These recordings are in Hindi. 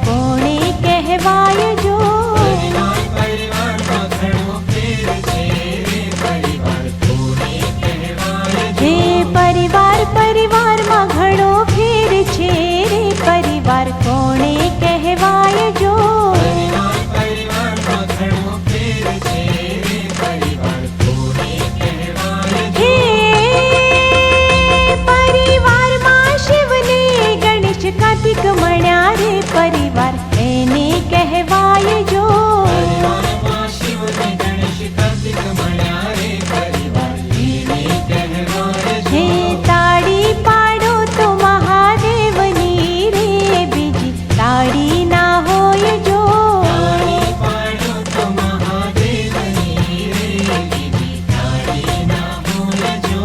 कोणे कहवाय जो। परिवार में घणो फेर छे रे, परिवार कोणे कहवाय जो। हे परिवार परिवार में घणो फेर छे रे, परिवार कोणे कहवाय जो। परिवार में घणो फेर छे रे, परिवार कोणे कहवाय जो। हे परिवार में शिव ने गणेश कार्तिक मण्या रे, परिवार एने कहवाय जो। परिवार में शिव ने गणेश कार्तिक मण्या रे, परिवार एने कहवाय जो। हे ताड़ी पाडो तो महादेवनी रे, बीजी ताड़ी ना होय जो। ताड़ी पाडो तो महादेवनी रे, बीजी ताड़ी ना होय जो।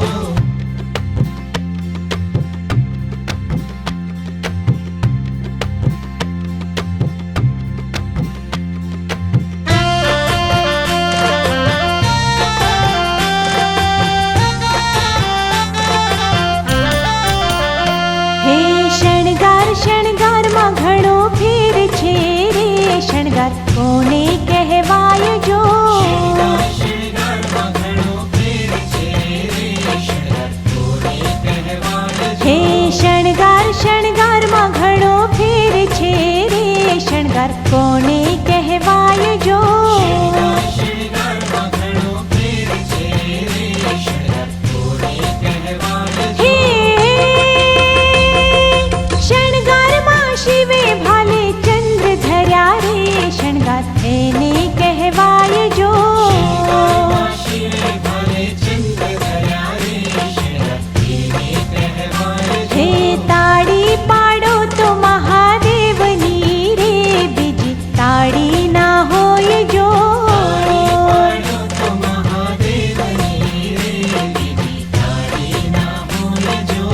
हे शणगार शणगार में घणो फेर छे रे, शणगार कोने कहवाय जो। श्रृंगार में घणो फेर छे रे, शृंगार कोणे कहवाय जो। हे शणगार शणगार में घणो फेर छे रे, शणगार कोने कहवाय जो। श्रृंगार में घणो फेर छे रे, शृंगार कोणे कहवाय जो। हे शणगार में शिवे भाले चंद्र धर्या रे, शणगार एने कहवाय जो। श्रृंगार में शिवे भाले चंद्र धर्या रे, शृंगार एने कहवाय जो। हे ताड़ी पाडो तो महादेवनी रे, बीजी ताड़ी ना होय जो। ताड़ी पाडो तो महादेवनी रे, बीजी ताड़ी ना होय जो।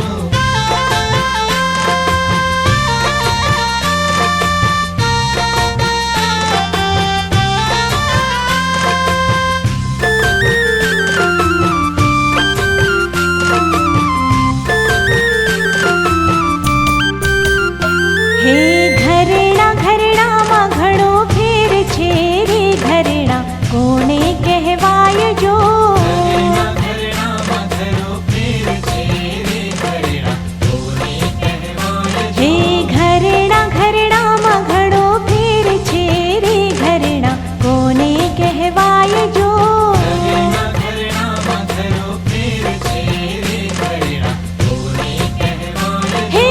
हे घरेणा घरेणा में घणो फेर छे रे, घरेणा कोने कहवाय जो। घरेणा घरेणा में घणो फेर छे रे, घरेणा कोणे कहवाय जो। हे घरेणा घरेणा में घणो फेर छे रे, घरेणा कोने कहवाय जो। घरेणा घरेणा में घणो फेर छे रे, घरेणा कोणे कहवाय जो। हे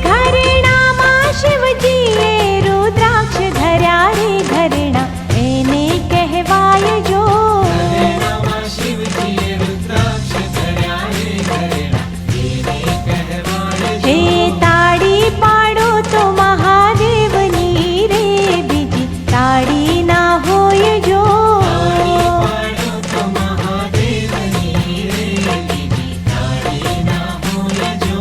घरेणा में शिवजीए रुद्राक्ष धर्या रे, घरेणा एने कहवाय जो। घरेणा में शिवजीए रुद्राक्ष धर्या रे, घरेणा एने कहवाय जो। हे ताड़ी पाडो तो महादेवनी रे, बीजी ताड़ी ना होय जो। ताड़ी पाडो तो महादेवनी रे, बीजी ताड़ी ना होय जो।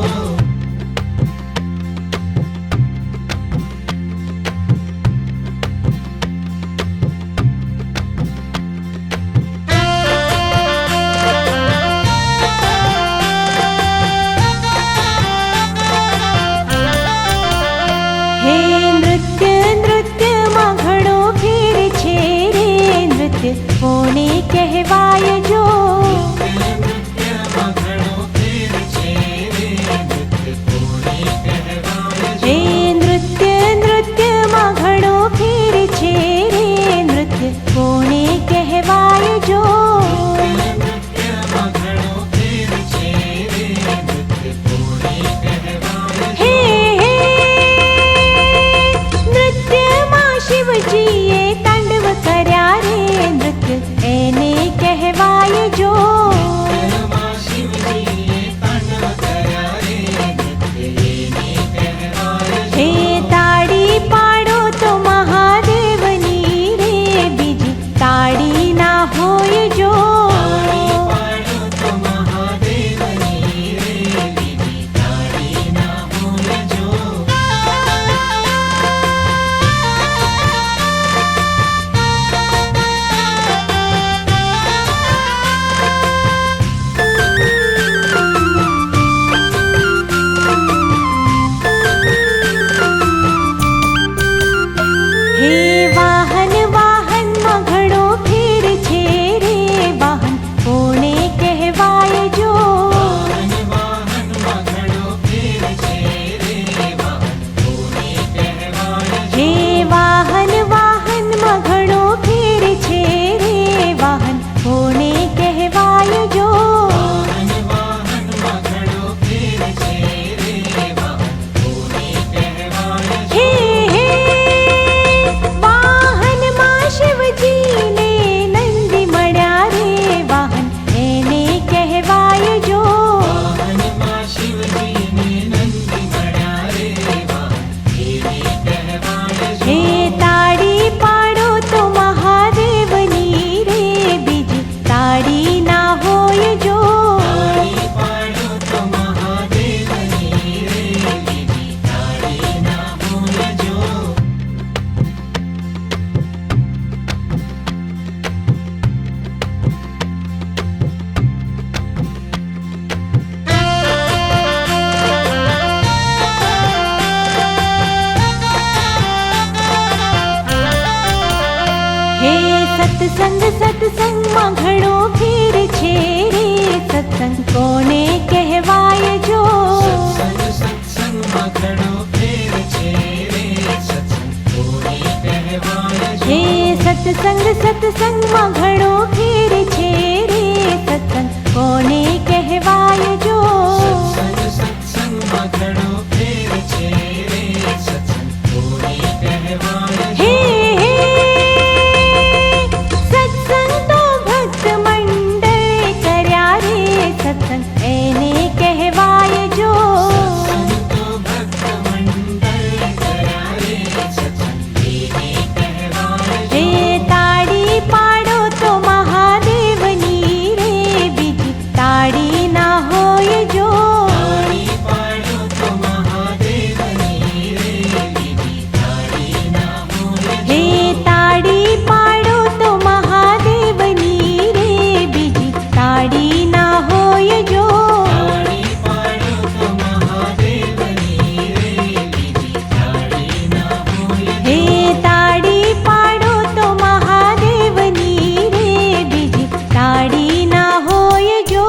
हे नृत्य नृत्य में घणो फेर छे रे, नृत्य कोने कहवाय जो। नृत्य में घणो फेर छे रे, नृत्य कोणे कहवाय जो। हे नृत्य नृत्य में घणो फेर छे रे, नृत्य कोने कहवाय जो। नृत्य में घणो फेर छे रे, नृत्य कोणे कहवाय जो। हे नृत्य में शिवजीए तांडव कर्या रे, नृत्य एने कहवाय जो। સત્સંગ સત્સંગમાં ઘણો ફેર છે રે, સત્સંગ કોને કહેવાય જો. સત્સંગ સત્સંગમાં ઘણો ફેર છે રે, સત્સંગ કોને કહેવાય જો. હે સત્સંગ સત્સંગમાં ઘણો ફેર છે રે, સત્સંગ કોને કહેવાય જો. સત્સંગ સત્સંગમાં ઘણો ફેર છે રે, સત્સંગ કોને કહેવાય જો. હે સત્સંગ તો ભક્ત મંડળે કર્યા રે, સત્સંગ એને કહેવાય જો. સત્સંગ તો ભક્ત મંડળ કર્યા રે, સત્સંગ એને કહેવાય જો. હે તાળી પાડો તો મહાદેવની રે, બીજી તાળી ના હોય જો. તાળી પાડો તો મહાદેવની રે, બીજી તાળી ના હોય જો. હે તાળી પાડો તો મહાદેવની રે, બીજી તાળી ના હોય જો. તાળી પાડો તો મહાદેવની રે, બીજી તાળી ના હોય હે જો. તાળી પાડો તો મહાદેવની રે, બીજી તાળી ના હોય જો.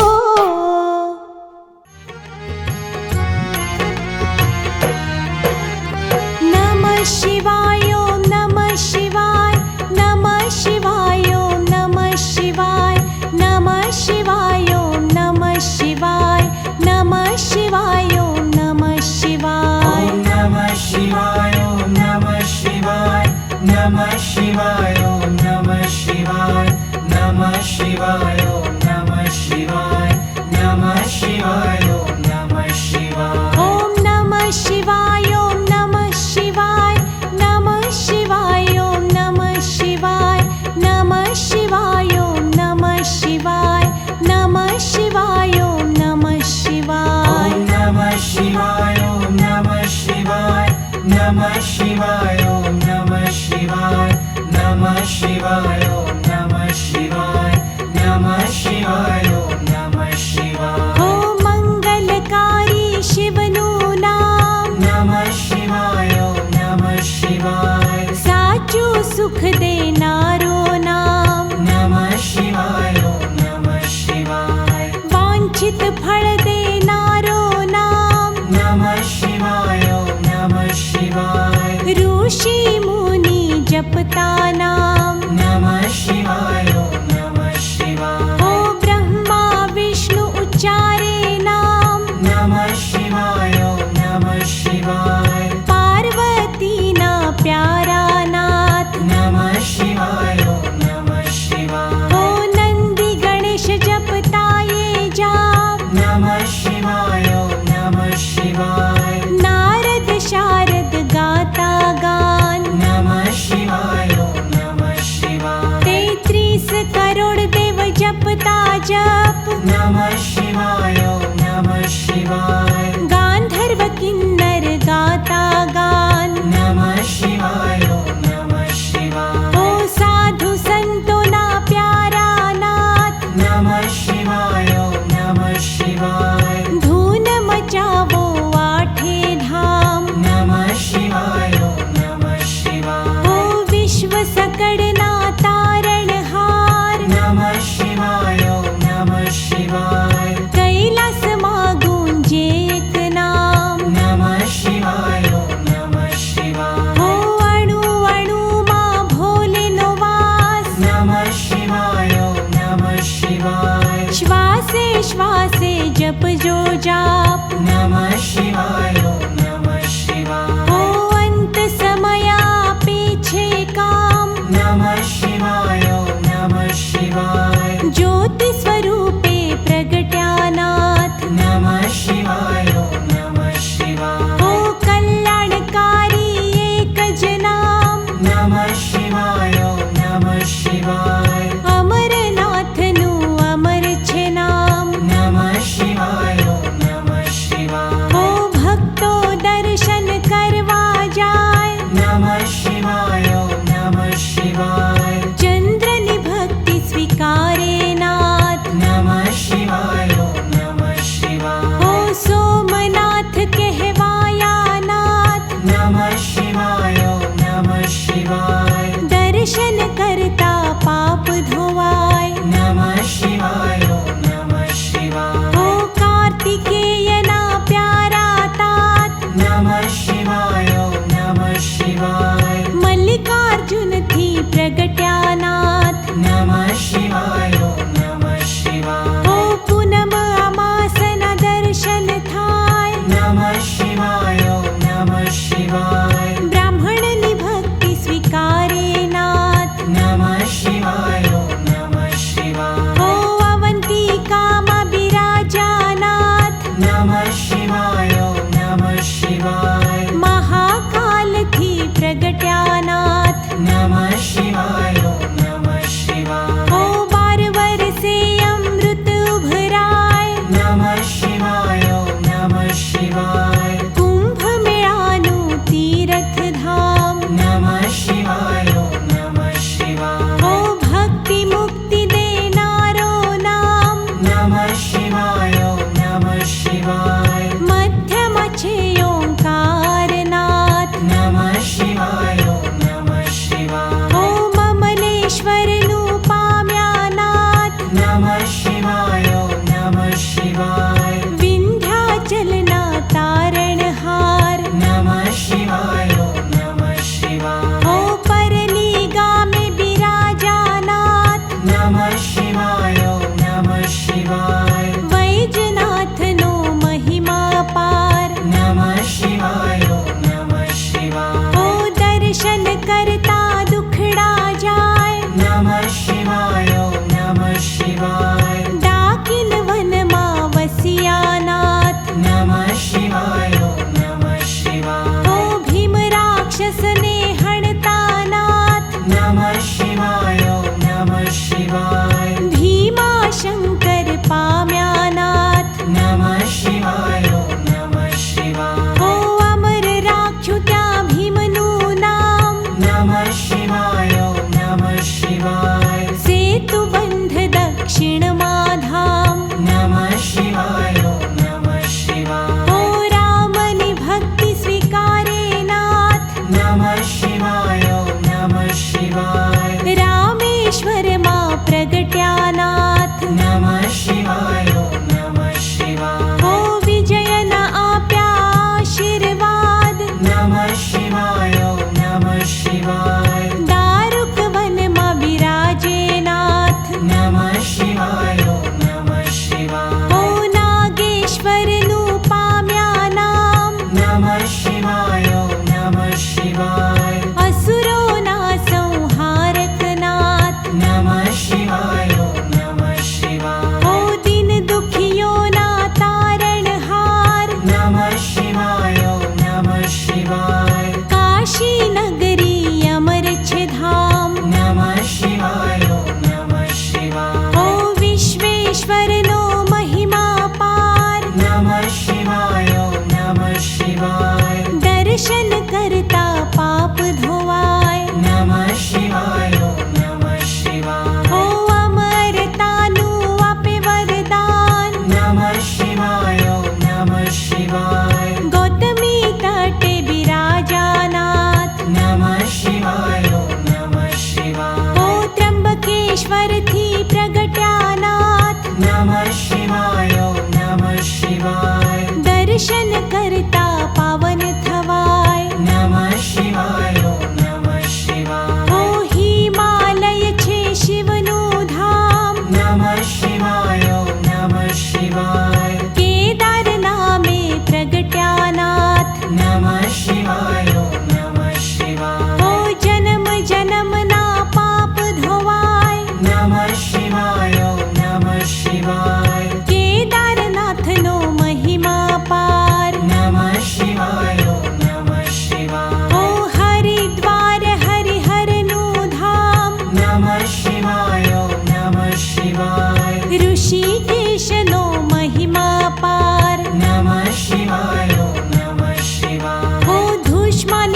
નમઃ શિવાય ઓમ નમઃ શિવાય, નમઃ શિવાય ઓમ નમઃ શિવાય, નમઃ શિવાય ઓમ નમઃ શિવાય, નમઃ શિવાય ઓમ નમઃ શિવાય. ઓમ નમઃ શિવાય, ઓમ નમઃ શિવાય, નમઃ શિવાય, ઓમ નમઃ શિવાય, નમઃ શિવાય, ઓમ નમઃ શિવાય, નમઃ શિવાય, ઓમ નમઃ શિવાય. ઓમ નમઃ શિવાય ઓમ નમઃ શિવાય, નમઃ શિવાય ઓમ નમઃ શિવાય, નમઃ શિવાય ઓમ નમઃ શિવાય, નમઃ શિવાય ઓમ નમઃ શિવાય. ઓમ નમઃ શિવાય, ઓમ નમઃ શિવાય, નમઃ શિવાય, ઓમ નમઃ શિવાય, નમઃ શિવાય, ઓમ નમઃ શિવાય, નમઃ શિવાય, ઓમ નમઃ શિવાય. હો મંગલકારી શિવનું નામ, નમઃ શિવાય, ઓમ નમઃ શિવાય, સાચું સુખ દેનારો નામ, નમઃ શિવાય, ઓમ નમઃ શિવાય, વાંછિત ફળ દેનારો નામ, નમઃ શિવાય, ઓમ નમઃ શિવાય, ઋષિ મુનિ જપતા નામ, નમઃ શિવાય, ઓમ નમઃ શિવાય, ઓ બ્રહ્મા વિષ્ણુ ઉચ્ચારે નામ, નમઃ શિવાય, ઓમ નમઃ શિવાય, પાર્વતીના પ્યારા નાથ, નમઃ શિવાય, ઓમ નમઃ શિવાય, ઓ નંદી ગણેશ જપતા એ જાપ, નમઃ શિવાય, ઓમ નમઃ શિવાય, નારદ શારદ ગાતા ગાન, નમઃ શિવાય, ઓમ નમઃ શિવાય, 33 કરોડ દેવ જપતા જપ, નમઃ શિવાય, ઓમ નમઃ શિવાય, ગાંધર્વ કિન્નર ગાતા ગાન, નમઃ શિવાય, ઓમ નમઃ શિવાય, ઓ સાધુ સંતોના પ્યારા નાથ, નમઃ શિવાય, ઓમ નમઃ શિવાય, ધૂન મચાવો આઠે ધામ, નમઃ શિવાય, ઓમ નમઃ શિવાય, ઓ વિશ્વ સકળના તારણહાર, નમઃ શિવાય, ઓમ નમઃ શિવાય, કૈલાસમાં ગુંજે એક નામ, નમઃ શિવાય, ઓમ નમઃ શિવાય, ઓ અણુ અણુમાં ભોલેનો વાસ, નમઃ શિવાય, ઓમ નમઃ શિવાય, શ્વાસે શ્વાસે જપજો જાપ, નમઃ શિવાય, ઓમ નમઃ શિવાય, ઓ અંત સમય આપે છે કામ, નમઃ શિવાય, ઓમ નમઃ શિવાય, જ્યોતિ સ્વરૂપે પ્રગટ્યા નાથ, નમઃ શિવાય, ઓમ નમઃ શિવાય, ઓ કલ્યાણકારી એક જ નામ, નમઃ શિવાય, ઓમ નમઃ શિવાય, અમરનાથનું અમર છે નામ, નમઃ શિવાય, ઓમ નમઃ શિવાય, ઓ ભક્તો દર્શન કરવા જાય, નમઃ શિવાય, ઓમ નમઃ શિવાય, ચંદ્રની ભક્તિ સ્વીકારે નાથ, નમઃ શિવાય, ઓમ નમઃ શિવાય, ઓ સોમનાથ કહેવાયા નાથ, નમઃ શિવાય, ઓમ નમઃ શિવાય, દર્શન કરતા પાપ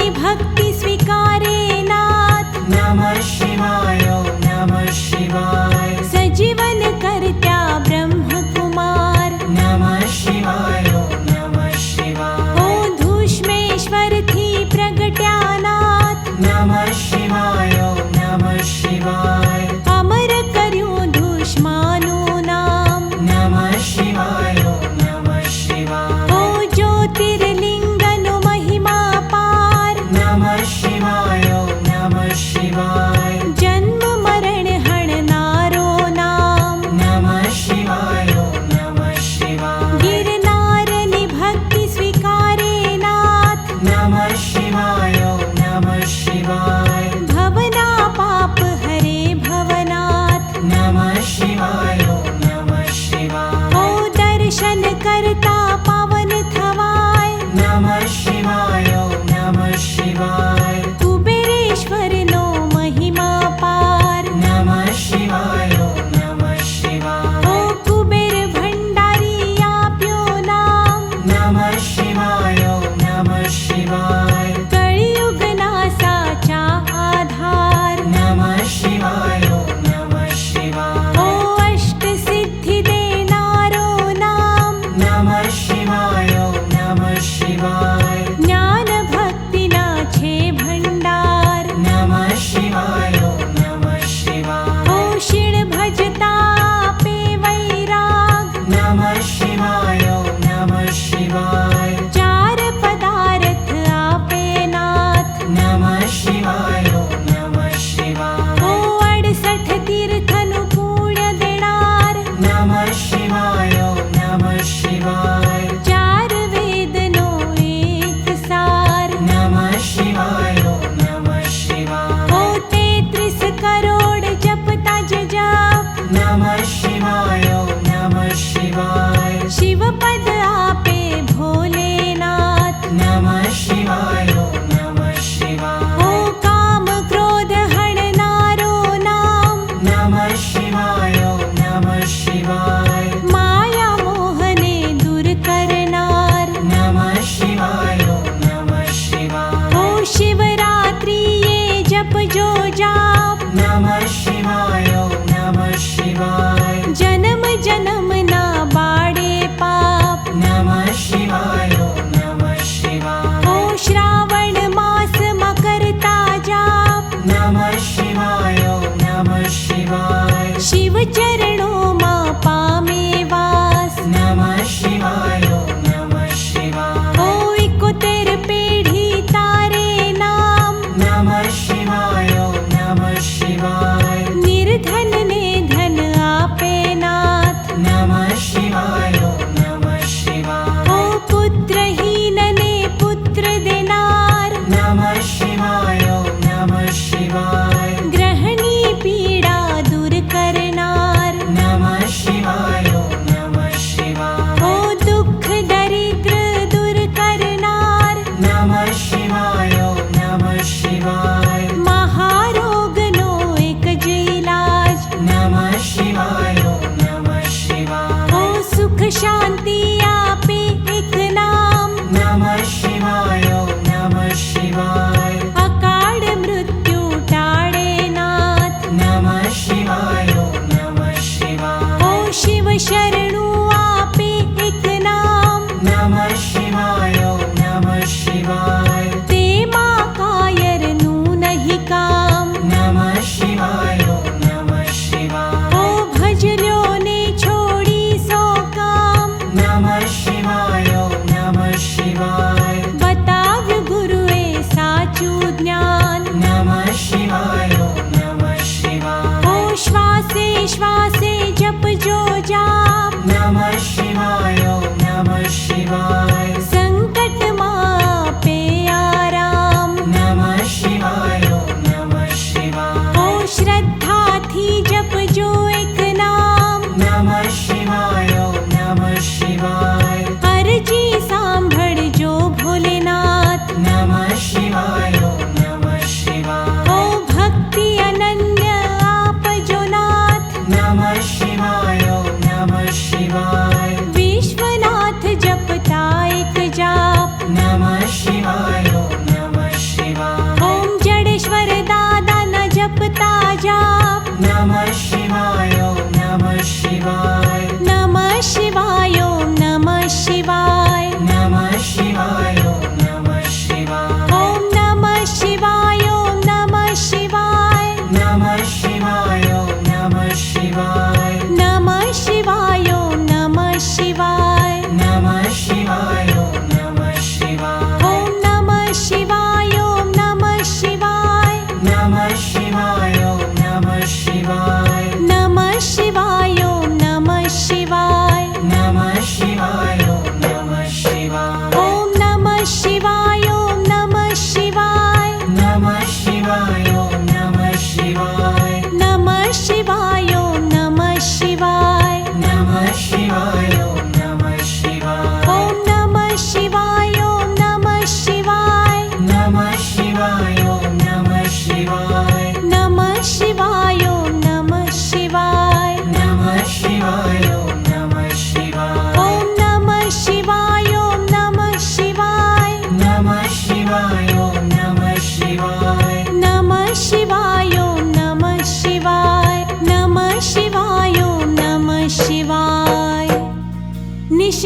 मारी भक्ति स्वीकारे नाथ। नमः शिवाय ॐ नमः शिवाय। सजीवन करत्या ब्रह्म कुमार। नमः शिवाय ॐ नमः शिवाय। ओ धूष्मेश्वर थी प्रगट्या नाथ। नमः शिवाय ॐ नमः शिवाय। अमर कर्યું धूष्माનું નામ। नमः शिवाय ॐ नमः शिवाय। ओ ज्योतिर्लिंगનો મહિમા પાર। नमः शिवाय ॐ नमः शिवाय। जन्म मरण हणनारो नाम। नमः शिवाय ॐ नमः शिवाय। गिरनाરની ભક્તિ સ્વીકારે નાથ। नमः शिवाय ॐ नमः शिवाय। ભવના પાપ હરે ભવનાથ। नमः शिवाय ॐ नमः शिवाय। ओ दर्शन करता पावन थवाय। नमः शिवाय ॐ नमः शिवाय। कुबेरेश्वरનો મહિમા પાર। नमः शिवाय ॐ नमः शिवाय। ओ कुबेर भंडारी आप्यो नाम। नमः शिवाय ॐ नमः शिवाय। कलियुगना साचा आधार। नमः शिवाय ॐ नमः शिवाय। ओ अष्ट सिद्धि देनारो नाम। नमः शिवाय ॐ नमः शिवाय। ज्ञान भक्तिना छे भंडार। नमः शिवाय ॐ नमः शिवाय। ओ क्षीण भजता आपे वैराग। नमः शिवाय ॐ नमः शिवाय। चार पदार्थ आपे नाथ। नमः शिवाय ॐ नमः शिवाय। ओ 68 तीर्थनु पुण्य देणार। नमः शिवाय ॐ नमः शिवाय। चार वेदनो एक सार। नमः शिवाय ॐ नमः शिवाय। ओ 33 करोड़ जपता जप। नमः शिवाय ॐ नमः शिवाय। शिव पद आपे भोलेनाथ। नमः शिवाय ॐ नमः शिवाय। ओ काम क्रोध हणनारो नाम। नमः शिवाय ॐ नमः शिवाय। माया मोहने दूर करनार। नमः शिवाय ॐ नमः शिवाय। ओ शिवरात्रि ये जप जो जाप। नमः शिवाय ॐ नमः शिवाय। जन्म जन्म ना बाड़े पाप। नमः शिवाय ॐ नमः शिवाय। ओ श्रावण मास करता जाप। नमः शिवाय ॐ नमः शिवाय। शिव चरणों मां पामे वास। नमः शिवाय ॐ नमः शिवाय। ओ 71 पेढ़ी तारे नाम। नमः शिवाय ॐ नमः शिवाय। निर्धन ने धन आपे नाथ। नमः शिवाय ॐ नमः शिवाय। ओ पुत्र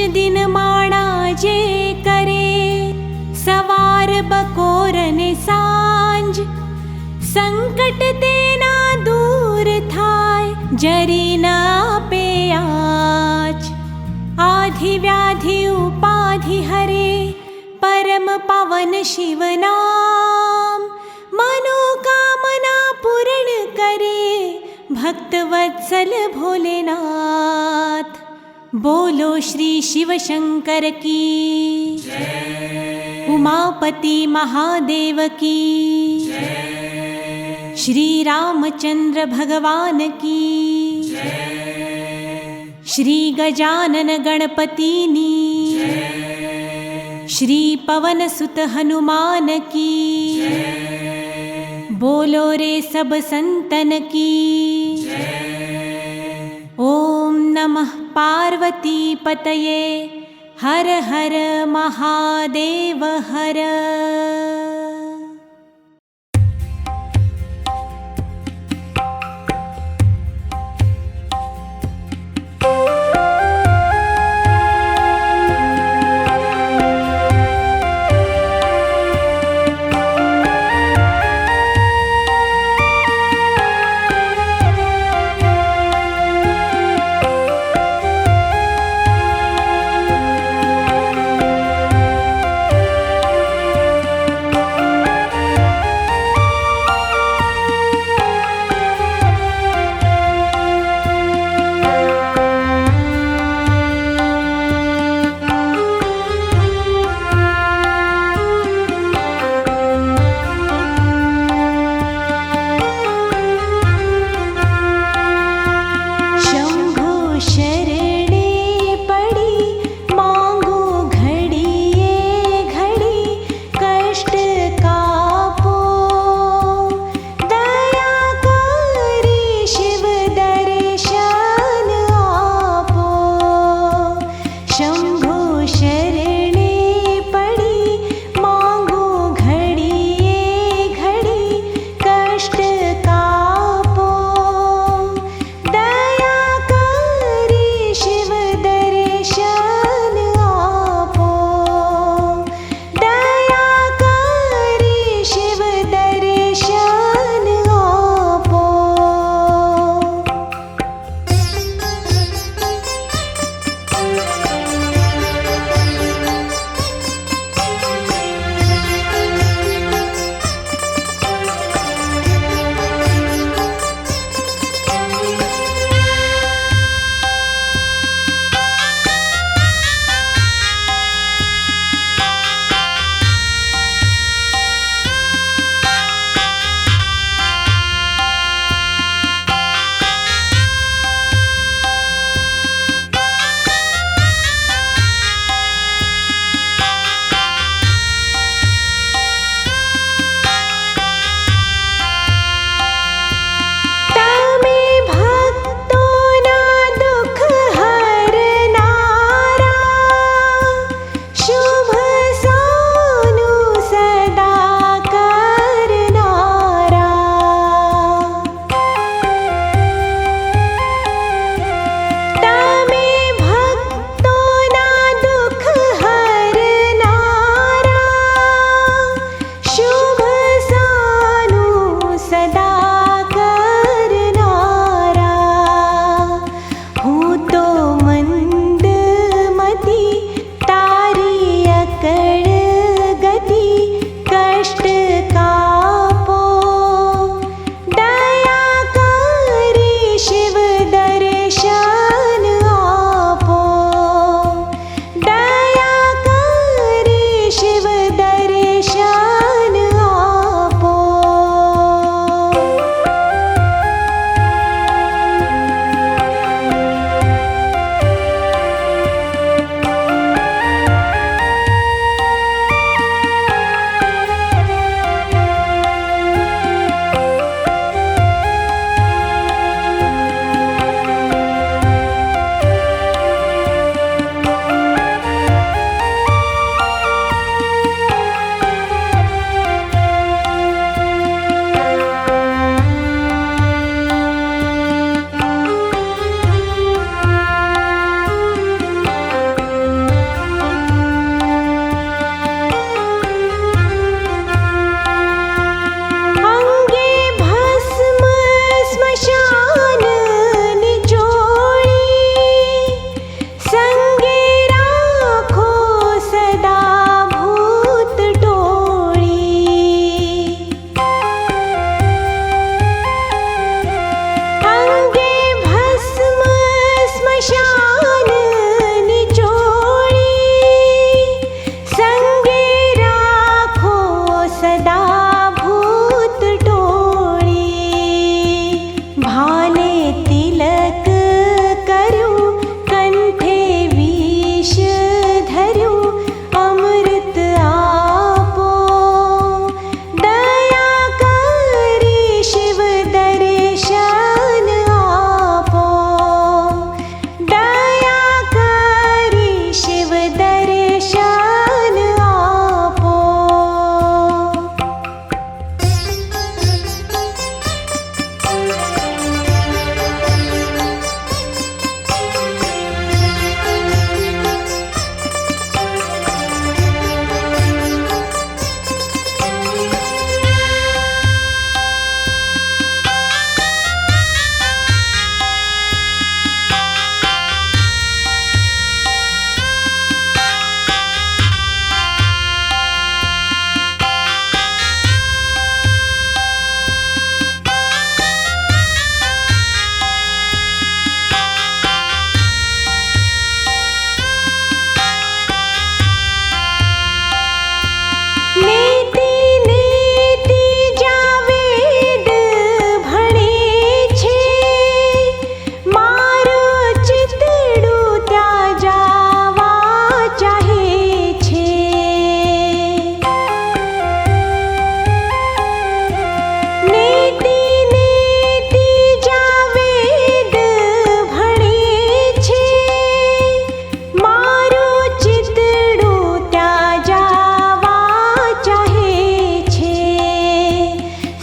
दिन माणा जे करे, सवार बकोर ने सांज, संकट तेना दूर थाय, जरी न आपे आज। आधि व्याधि उपाधि हरे, परम पावन शिव नाम, मनोकामना पूर्ण करे, भक्त वत्सल भोलेनाथ। बोलो श्री शिव शंकर की जय, उमापति महादेव की जय, श्री रामचंद्र भगवान की जय, श्री गजानन गणपतिनी जय, श्री पवन सुत हनुमान की जय, बोलो रे सब संतन की जय। ओम नमः पार्वती पतये, हर हर महादेव हर।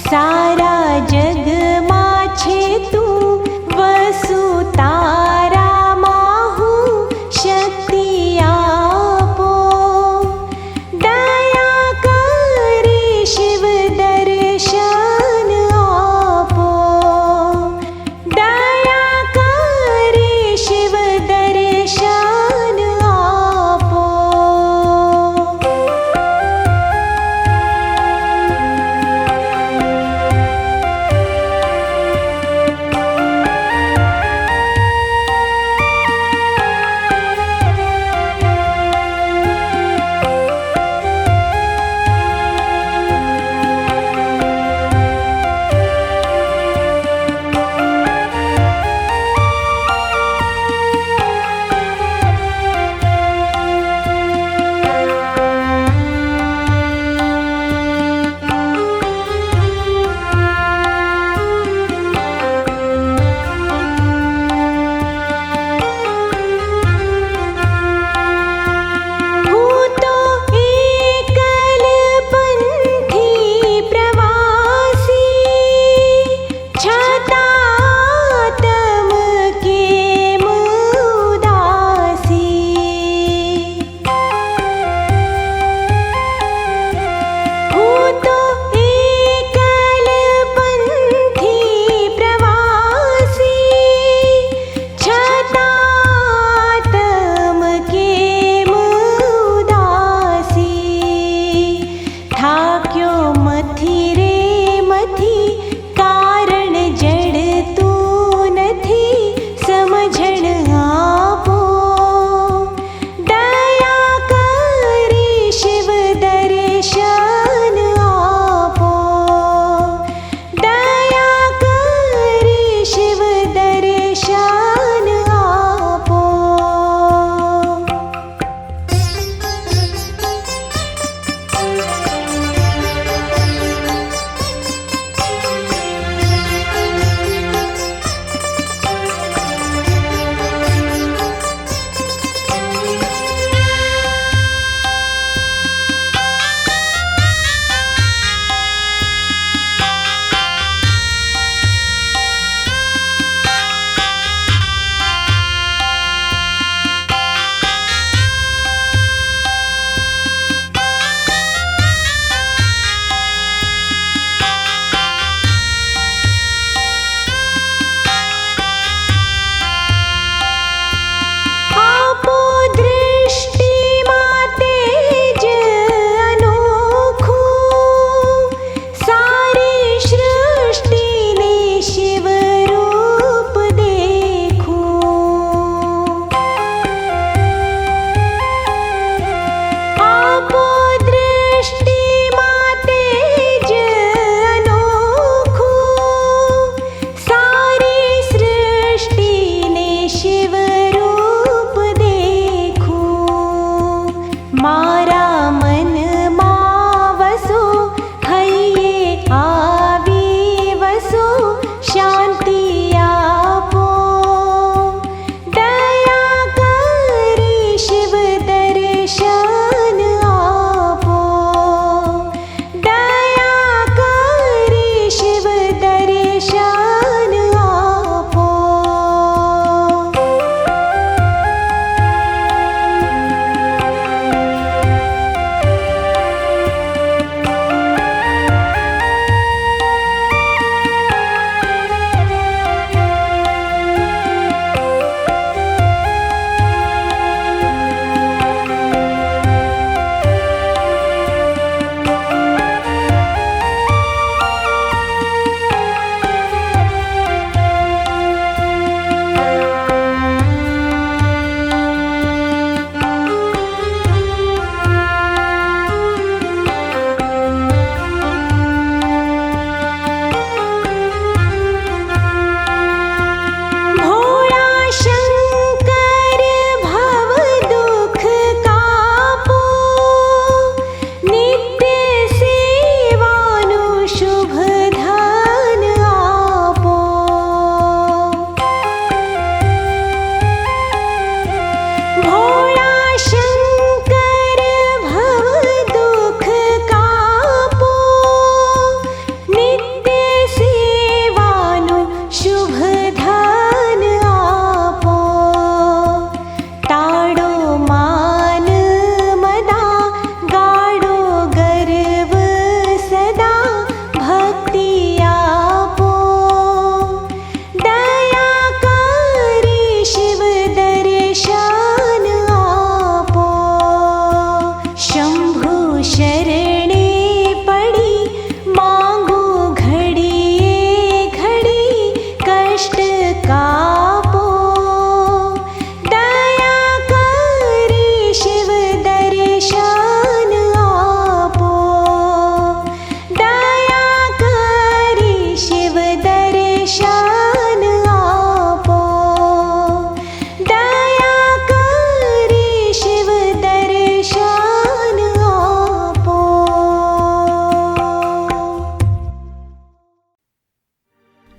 सारा जगमा छे तू वसु तारा माहू शक्ति आपो दया करी शिव दर्शन आपो दया करी शिव दर्शन आपो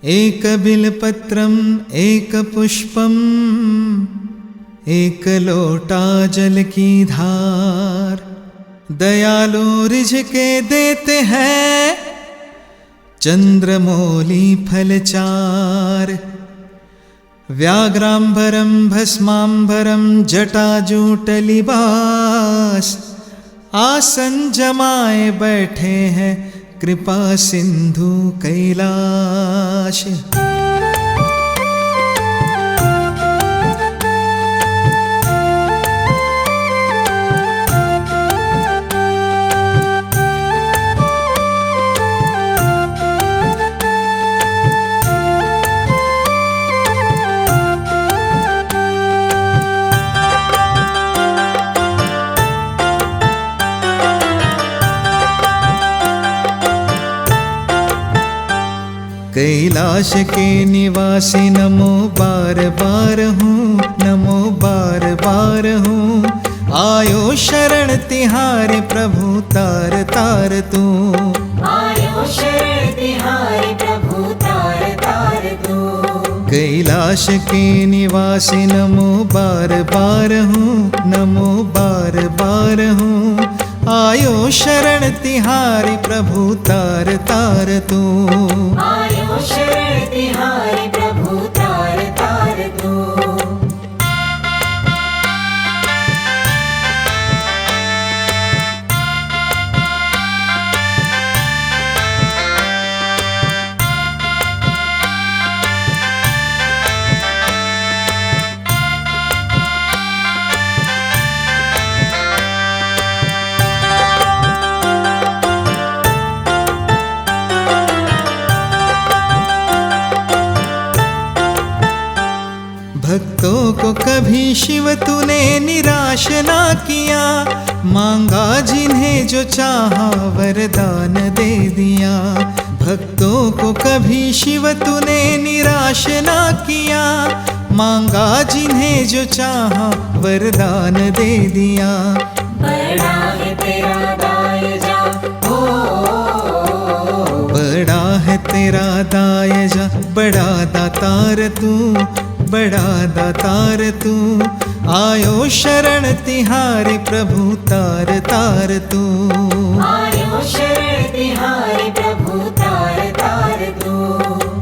एक बिलपत्रम् एक पुष्पम् एक लोटा जल की धार, दयालु रिझ के देते हैं चंद्रमौली फल चार। व्याघ्रांबरम भस्मांबरम जटाजूटलिबास, आसन जमाए बैठे हैं कृपा सिंधु कैलाश। कैलाश के निवासी नमो बार बार हूँ, नमो बार बार हूँ। आयो शरण तिहारे प्रभु तार तार तू, आयो शरण तिहारे प्रभु तार तार तू। कैलाश के निवासी नमो बार बार हूँ, नमो बार बार हूँ। आयो शरण तिहारी प्रभु तार तार तू, आयो शरण तिहारे प्रभु तार तार तू। भक्तों को कभी शिव तूने निराश ना किया, मांगा जिन्हें जो चाहा वरदान दे दिया। भक्तों को कभी शिव तूने निराश ना किया, मांगा जिन्हें जो चाहा वरदान दे दिया। बड़ा है तेरा दायजा हो, बड़ा है तेरा दायजा, बड़ा दातार तू, बड़ा दातार तू। आयो शरण तिहारे प्रभु तार तार तू, आयो शरण तिहारे प्रभु तार तार तू।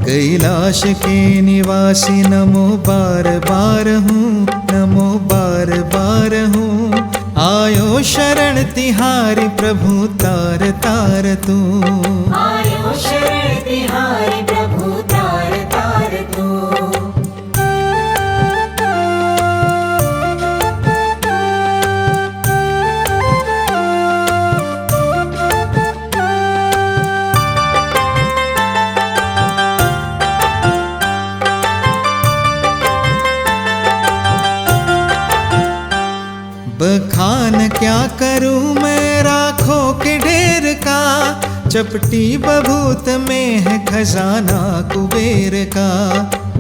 कैलाश के निवासी नमो बार बार हूँ, नमो बार बार हूँ। आयो शरण तिहारे प्रभु तार तार तू, आयो शरण तिहारे प्रभु तार तार तू। बखान क्या करूं मैं राखों के ढेर का, चपटी बभूत में है खजाना कुबेर का।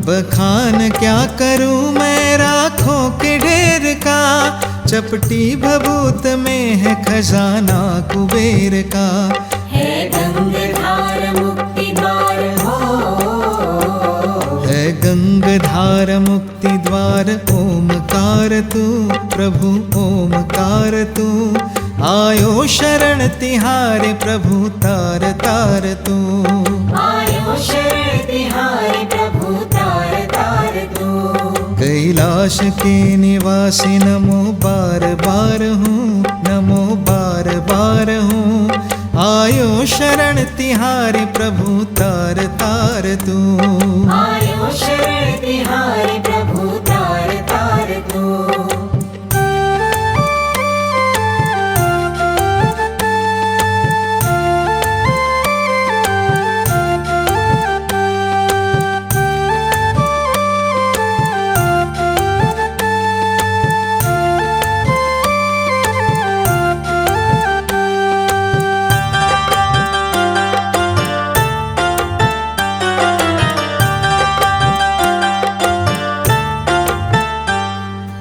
बखान क्या करूं मैं राखों के ढेर का, चपटी बभूत में है खजाना कुबेर का। है गंगाधार मुक्ति द्वार हो, है गंगाधार मुक्ति द्वार ओमकार तू, प्रभु ओमकार तू। आयो शरण तिहारे प्रभु तार तार तू, आयो शरण तिहारे प्रभु तार तार तू। कैलाश के निवासी नमो बार बार हूँ, नमो बार बार हूँ। आयो शरण तिहारे प्रभु तार तार तू, आयो शरण तिहारे प्रभु तार तार तू।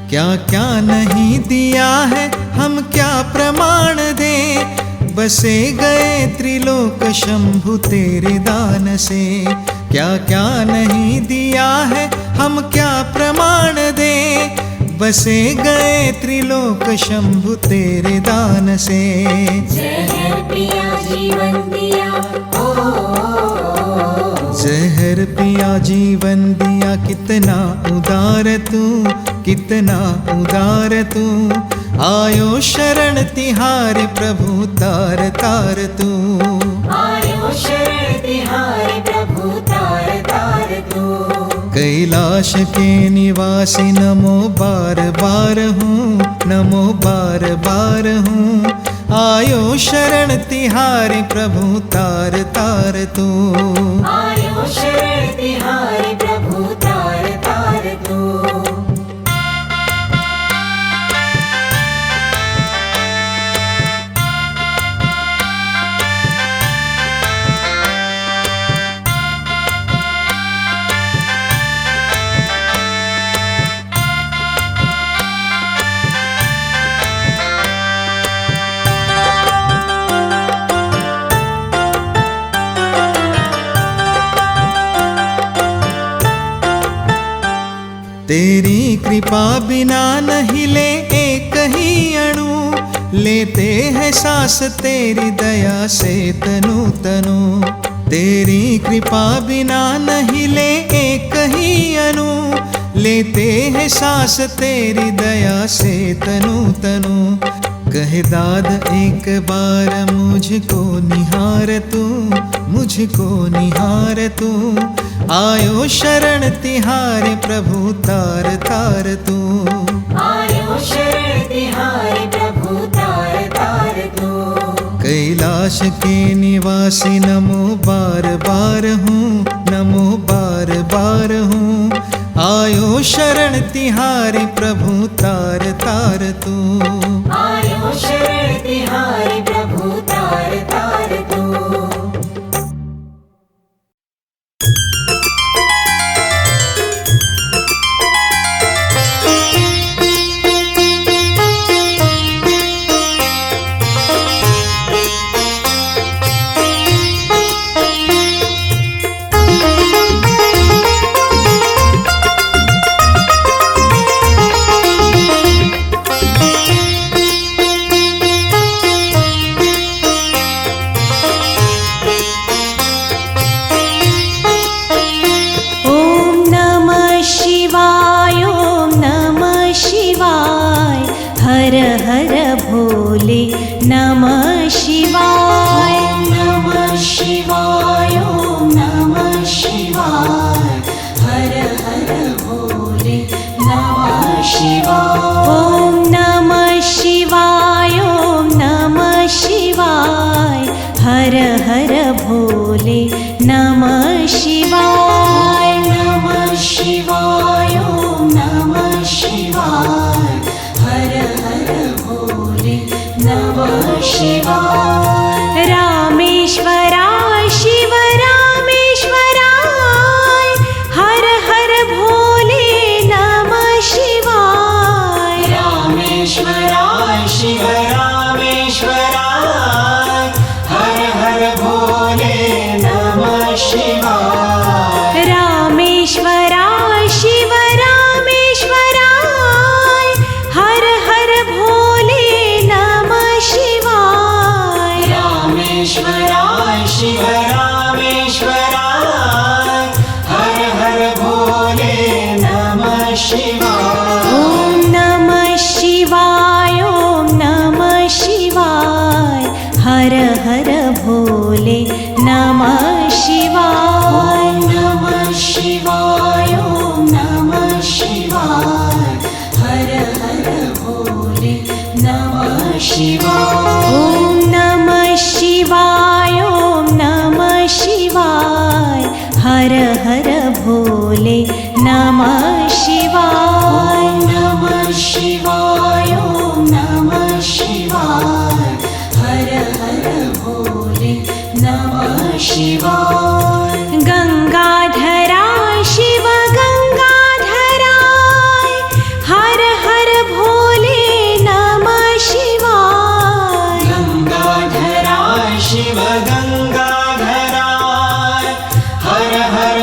क्या क्या नहीं दिया है हम क्या प्रमाण दें, बसे गए त्रिलोक शंभु तेरे दान से। क्या क्या नहीं दिया है हम क्या प्रमाण दें। बसे गए त्रिलोक शंभु तेरे दान से। जहर पिया जीवन दिया, जहर पिया जीवन दिया, कितना उदार तू, कितना उदार तू। आयो शरण तिहारे प्रभु तार तार तू। आयो शरण तिहारे प्रभु तार तार तू। कैलाश के निवासी नमो बार बार हूँ, नमो बार बार हूँ। आयो शरण तिहारे प्रभु तार तार तू। आयो शरण तिहारे प्रभु तार तार तू। तेरी कृपा बिना नहीं ले एक ही अणु। लेते हैं सांस तेरी दया से तनु तनु। तेरी कृपा बिना नहीं ले एक ही अणु। लेते हैं सांस तेरी दया से तनु तनु। कह दाद एक बार मुझको निहार तू, मुझको निहार तू। आयो शरण तिहारे प्रभु तार तार तू। आयो शरण तिहारे प्रभु तार तार तू। कैलाश के निवासी नमो बार बार हूँ, नमो बार बार हूँ। आयो शरण तिहारे प्रभु तार तार तू। आयो शरण तिहारे प्रभु तार तार तू। हर हर भोले नमः शिवाय। नमः शिवाय, ओम नमः शिवाय। हर हर भोले नमः शिवाय। ओम नमः शिवाय, ओम नमः शिवाय। हर हर भोले नमः शिवाय। नमः शिवाय, ओम नमः शिवाय। हर हर भोले नमः शिवाय। रामेश्वराय शिव रामेश्वराय। हर हर भोले नमः शिवाय। रामेश्वराय शिव रामेश्वराय। हर हर भोले नमः शिवाय। रामेश्वराय शिव रामेश्वराय। हर हर भोले नमः शिवाय। रामेश्वराय शिव रामेश्वराय। हर हर भोले नमः शिवाय। ओम नमः शिवाय, ओम नमः शिवाय। हर हर भोले नमः शिवाय। नमः शिवाय, ओम नमः शिवाय। हर हर भोले नमः शिवाय। ओम नमः शिवाय, ओम नमः शिवाय। हर हर भोले नमः शिवाय। नमः शिवाय, ओम नमः शिवाय। हर हर भोले नमः शिवाय। गंगाधरा शिव गंगाधराय। हर हर भोले नमः शिवाय। गंगाधराय शिव गंगाधराय। हर हर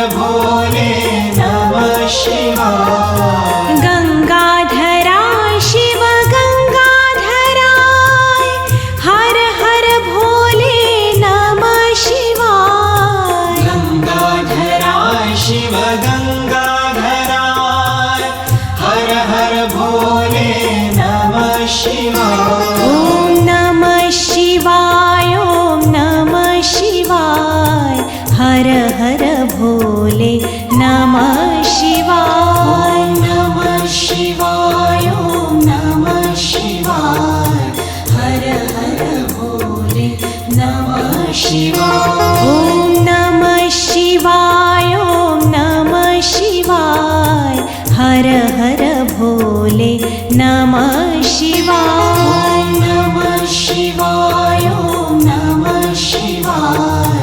नमः शिवाय। नमः शिवाय ॐ नमः शिवाय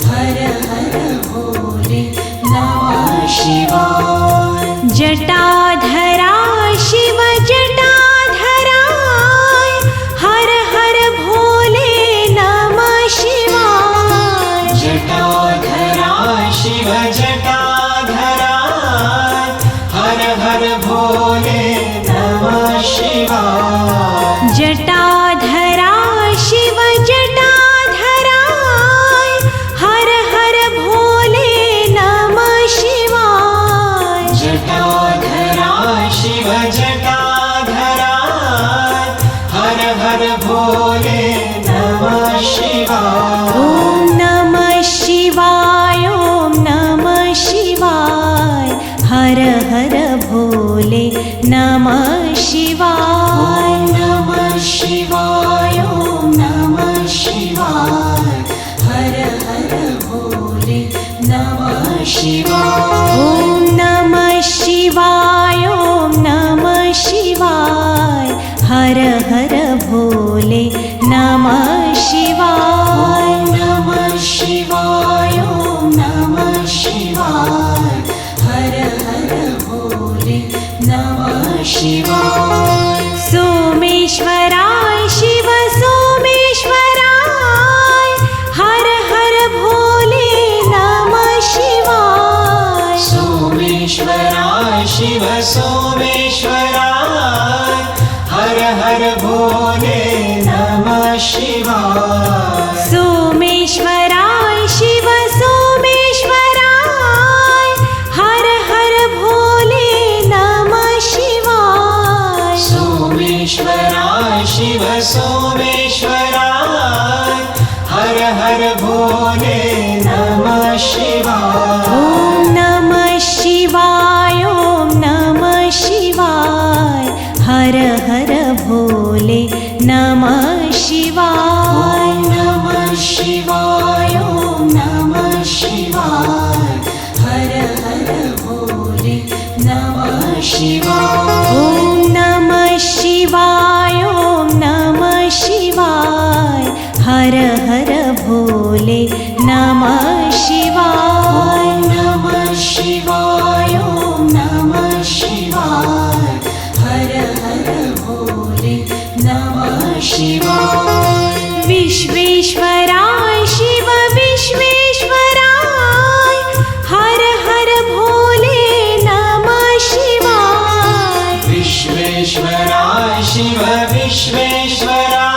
हर हर भोले नमः शिवाय। जटाधरा शिव जटाधराय हर हर भोले नमः शिवाय। जटाधरा शिव जटाधराय हर हर भोले नमः शिवाय। जटाधरा शिव जटाधराय हर हर भोले नमः शिवाय। जटाधरा शिव जटाधराय हर हर भोले नमः शिवाय। ॐ नमः शिवाय ॐ नमः शिवाय हर हर भोले नमः शिवाय। नमः शिवाय ॐ नमः शिवाय हर हर भोले नमः शिवाय। ॐ नमः शिवाय ॐ नमः शिवाय हर हर भोले नमः शिवाय। नमः शिवाय ॐ नमः शिवाय हर हर भोले नमः शिवाय। सोमेश्वराय शिव सोमेश्वराय हर हर भोले नमः शिवाय। सोमेश्वराय शिव सोमेश्वराय हर हर भोले नमः शिवाय। सोमेश्वराय शिव सोमेश्वराय हर हर भोले नमः शिवाय। सोमेश्वराय शिव सोमेश्वराय हर हर भोले नमः शिवाय। ॐ नमः शिवाय ॐ नमः शिवाय हर हर भोले नमः शिवाय। नमः शिवाय ॐ नमः शिवाय हर हर भोले नमः शिवाय। ॐ नमः शिवाय ॐ नमः शिवाय हर हर भोले नमः शिवाय। नमः शिवाय ॐ नमः शिवाय हर हर भोले नमः शिवाय। विश्वेश्वराय शिव विश्वेश्वराय हर हर भोले नमः शिवाय। विश्वेश्वराय शिव विश्वेश्वराय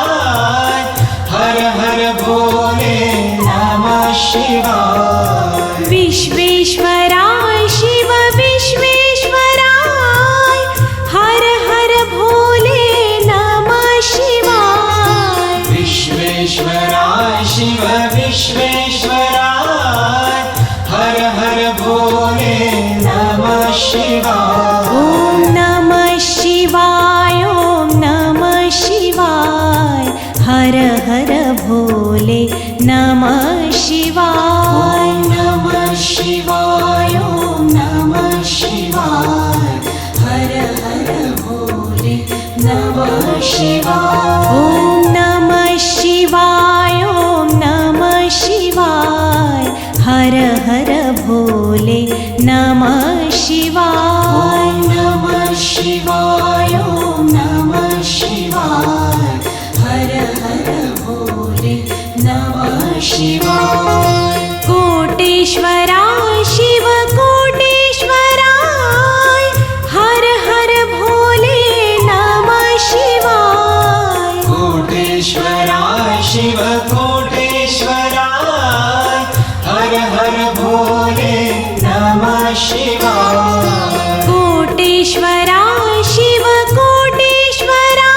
हर हर भोले नमः शिवाय। विश्वेश्वराय शिव विश्वेश्वराय हर हर भोले नमः शिवाय। विश्वेश्वराय शिव विश्वेश्वराय हर हर भोले नमः शिवाय। ॐ नमः शिवाय ॐ नमः शिवाय हर हर भोले नमः शिवाय। नमः शिवाय ॐ नमः शिवाय हर हर भोले नमः शिवाय। ॐ नमः शिवाय ॐ नमः शिवाय हर हर भोले नमः शिवाय। नमः शिवाय ॐ नमः शिवाय हर हर भोले नमः शिवाय। कोटेश्वराय शिव कोटेश्वराय हर हर भोले नमः शिवाय। कोटेश्वराय शिव कोटेश्वराय हर हर भोले नमः शिवाय। कोटेश्वराय शिव कोटेश्वराय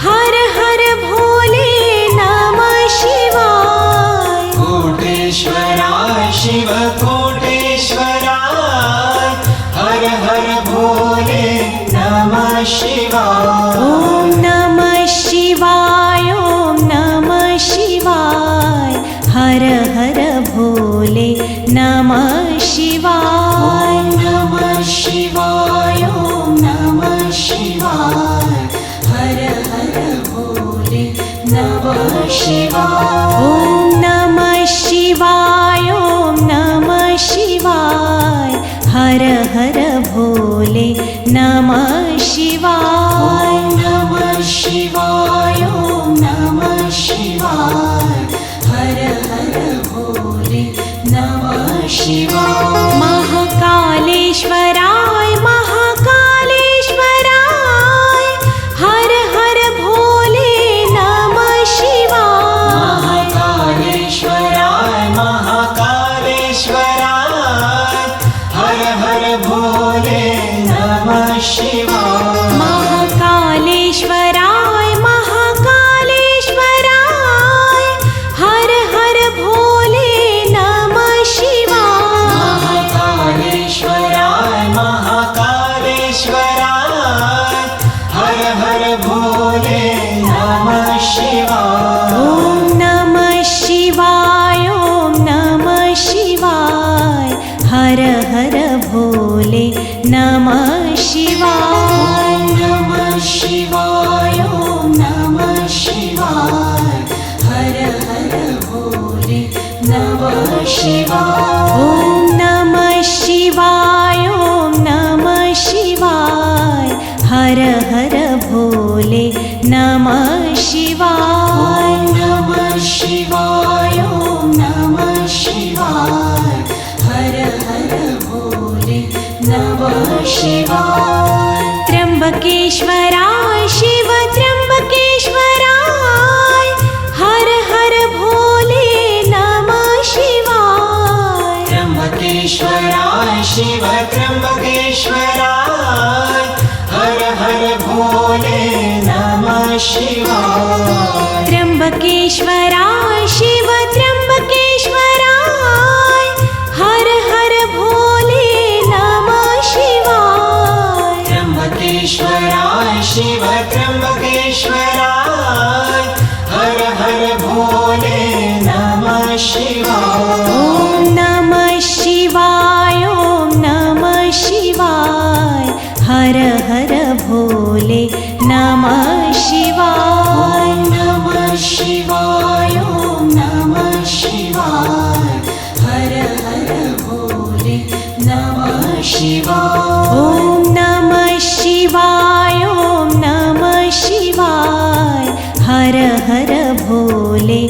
हर हर भोले नमः शिवाय। कोटेश्वराय शिव कोटेश्वराय हर हर भोले नमः शिवाय। ॐ नमः शिवाय ॐ नमः शिवाय हर हर भोले नमः शिवाय। नमः शिवाय ॐ नमः शिवाय शिवाय ॐ नमः शिवाय ॐ नमः शिवाय हर हर भोले नमः शिवाय ॐ नमः शिवाय ॐ नमः शिवाय हर हर भोले नमः शिवाय महाकालेश्वराय महाकालेश्वराय हर हर भोले नमः शिवाय महाकालेश्वराय महाकालेश्वराय हर हर भोले नमः शिवाय महाकालेश्वराय महाकालेश्वराय हर हर भोले नमः शिवाय महाकालेश्वराय महाकालेश्वराय हर हर भोले नमः शिवाय ॐ नमः शिवाय ॐ नमः शिवाय हर हर भोले नमः शिवाय ॐ नमः शिवाय ॐ नमः शिवाय हर हर भोले नमः शिवाय ॐ नमः शिवाय ॐ नमः शिवाय हर हर भोले नमः शिवाय ॐ नमः शिवाय ॐ नमः शिवाय हर हर भोले नमः शिवाय त्र्यंबकेश्वराय शिव त्र्यंबकेश्वराय हर हर भोले नमः शिवाय त्र्यंबकेश्वराय शिव त्र्यंबकेश्वराय हर हर भोले नमः शिवाय त्र्यंबकेश्वराय शिव त्र्यंबकेश्वराय हर हर भोले नमः शिवाय त्र्यंबकेश्वराय शिव त्र्यंबकेश्वराय हर हर भोले नमः शिवाय ॐ नमः शिवाय ॐ नमः शिवाय हर हर भोले नमः शिवाय ॐ नमः शिवाय ॐ नमः शिवाय हर हर भोले नमः शिवाय ॐ नमः शिवाय ॐ नमः शिवाय हर हर भोले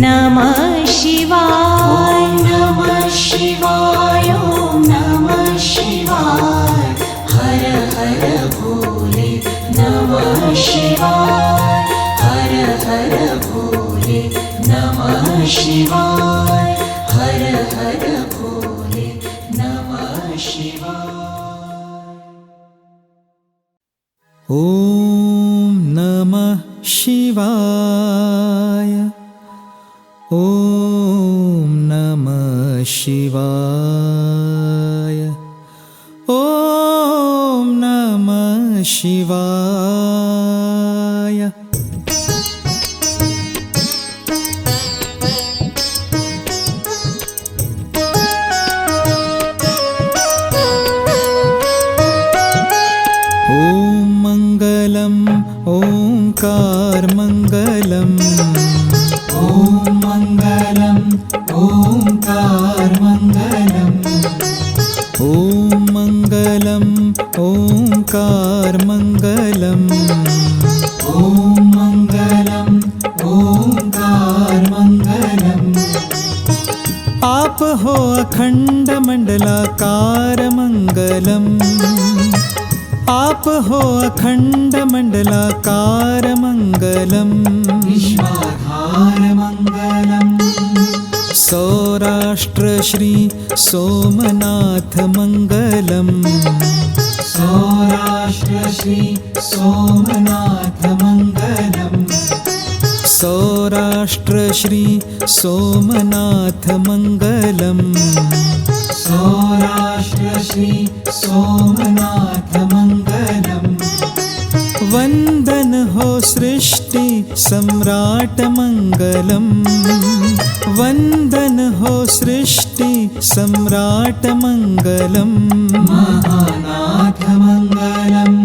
नमः शिवाय ॐ नमः शिवाय ॐ नमः शिवाय हर हर भोले नमः शिवाय हर हर भोले नमः शिवाय हर हर भोले नमः शिवाय ॐ नमः शिवाय ॐ नमः शिवाय ॐ नमः शिवाय ॐ मङ्गलम् ओङ्कारमङ्गलम् ॐ मङ्गलम् ओङ्कारमङ्गलम् ॐ मङ्गलम् ओङ्कारमङ्गलम् ॐ मङ्गलम् ओङ्कारमङ्गलम् आप हो अखण्ड मण्डलाकार मङ्गलम् आप हो अखण्ड मण्डलाकार मङ्गलम् विश्वाधार मङ्गलम् सौराष्ट्र श्री सोमनाथ मङ्गलम् सौराष्ट्र श्री सोमनाथ मङ्गलम् सौराष्ट्र श्री सोमनाथ मङ्गलम् सौराष्ट्र श्री सोमनाथ मङ्गलम् वंदन हो सृष्टि सम्राट मङ्गलम् वंदन हो सृष्टि सम्राट मङ्गलम् महानाथ मङ्गलम्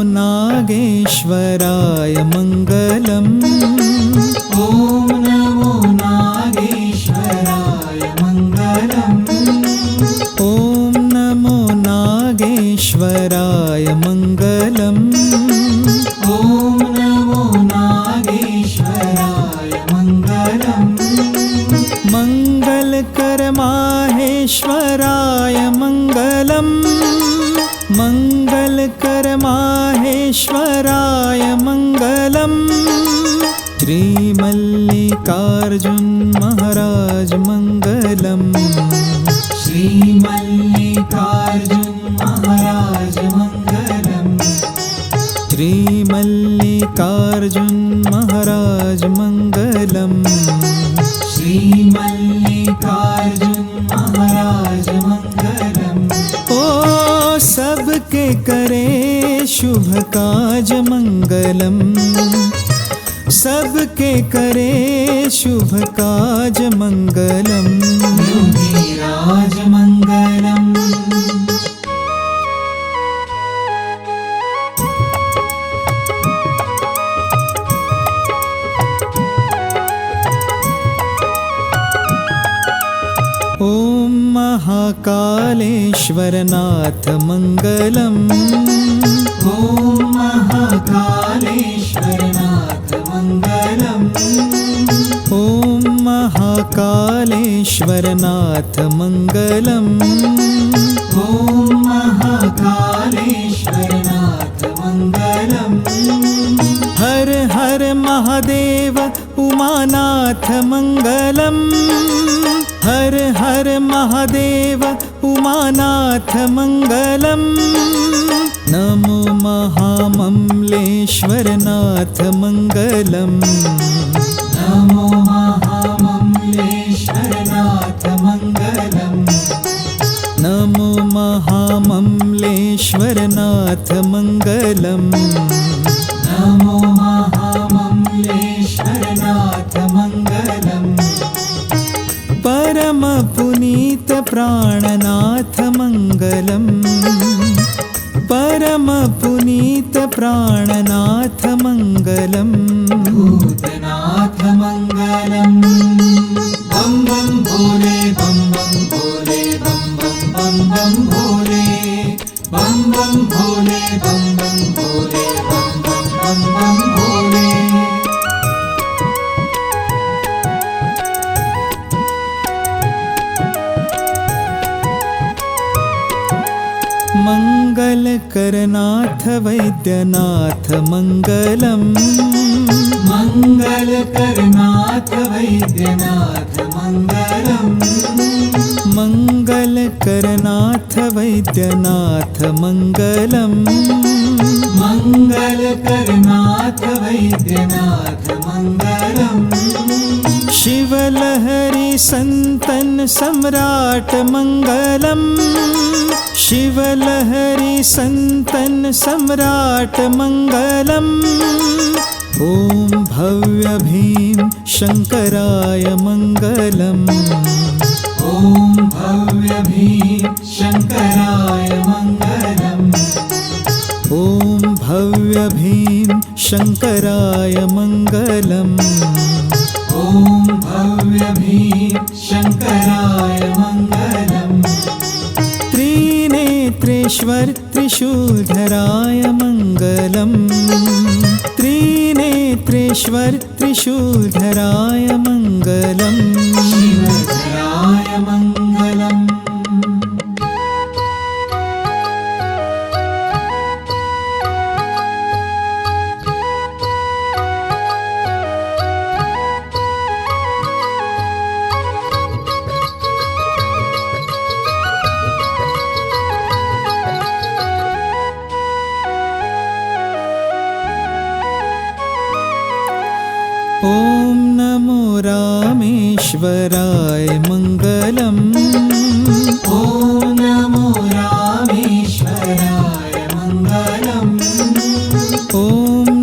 नागेश्वराय मङ्गलम्। ॐ नमो नागेश्वराय मङ्गलम्। ॐ नमो नागेश्वराय मङ्गलम्। ॐ नमो नागेश्वराय मङ्गलम्। मङ्गलकर माहेश्वराय मङ्गलम्। मङ्गलकर माहेश्वराय मङ्गलम्। श्रीमल्लिकार्जुन महाराज मङ्गलम्। श्रीमल्लिकार्जुन महाराज मङ्गलम्। श्रीमल्लिकार्जुन महाराज मङ्गलम्। श्रीमल्लिकार्जुन महाराज मङ्गलम्। ओ सबके करे शुभ काज मङ्गलम्। सबके करे शुभ काज मङ्गलम्। योगीराज मङ्गलम्। ॐ महाकालेश्वरनाथ मङ्गलम्। ॐ महाकालेश्वरनाथ मङ्गलम्। ॐ महाकालेश्वरनाथ मङ्गलम्। ॐ महाकालेश्वरनाथ मङ्गलम्। हर हर महादेव उमानाथ मङ्गलम्। हर हर महादेव उमानाथ मङ्गलम्। नमो महाममलेश्वरनाथ मङ्गलम्। नमो महाममलेश्वरनाथ मङ्गलम्। नमो महाममलेश्वरनाथ मङ्गलम्। नमो महाममलेश्वरनाथ मङ्गलम्। परम पुनीत प्राणनाथ मङ्गलम्। परम पुनीत प्राणनाथ मङ्गलम्। भूतनाथ मङ्गलम्। बम बम भोले बम बम भोले बम बम बम बम भोले बम बम भोले बम बम भोले बम बम बम बम भोले। मङ्गलकरनाथ वैद्यनाथ मङ्गलम्। मङ्गलकरनाथ वैद्यनाथ मङ्गलम्। मङ्गलकरनाथ वैद्यनाथ मङ्गलम्। मङ्गलकरनाथ वैद्यनाथ मङ्गलम्। शिवलहरी सन्तन सम्राट मङ्गलम्। शिवलहरी सन्तन सम्राट मङ्गलम्। ॐ भव्य भीम शङ्कराय मङ्गलम्। ॐ भव्य भीम शङ्कराय मङ्गलम्। ॐ भव्य भीम शङ्कराय मङ्गलम्। ॐ भव्य भीम शङ्कराय मङ्गलम्। त्रिनेत्रेश्वर त्रिशूलधराय मङ्गलम्। त्रिनेत्रेश्वर त्रिशूलधराय मङ्गलम्। शिवधराय मङ्गलम्। ॐ नमो रामेश्वराय मङ्गलम्। ॐ नमो रामेश्वराय मङ्गलम्। ॐ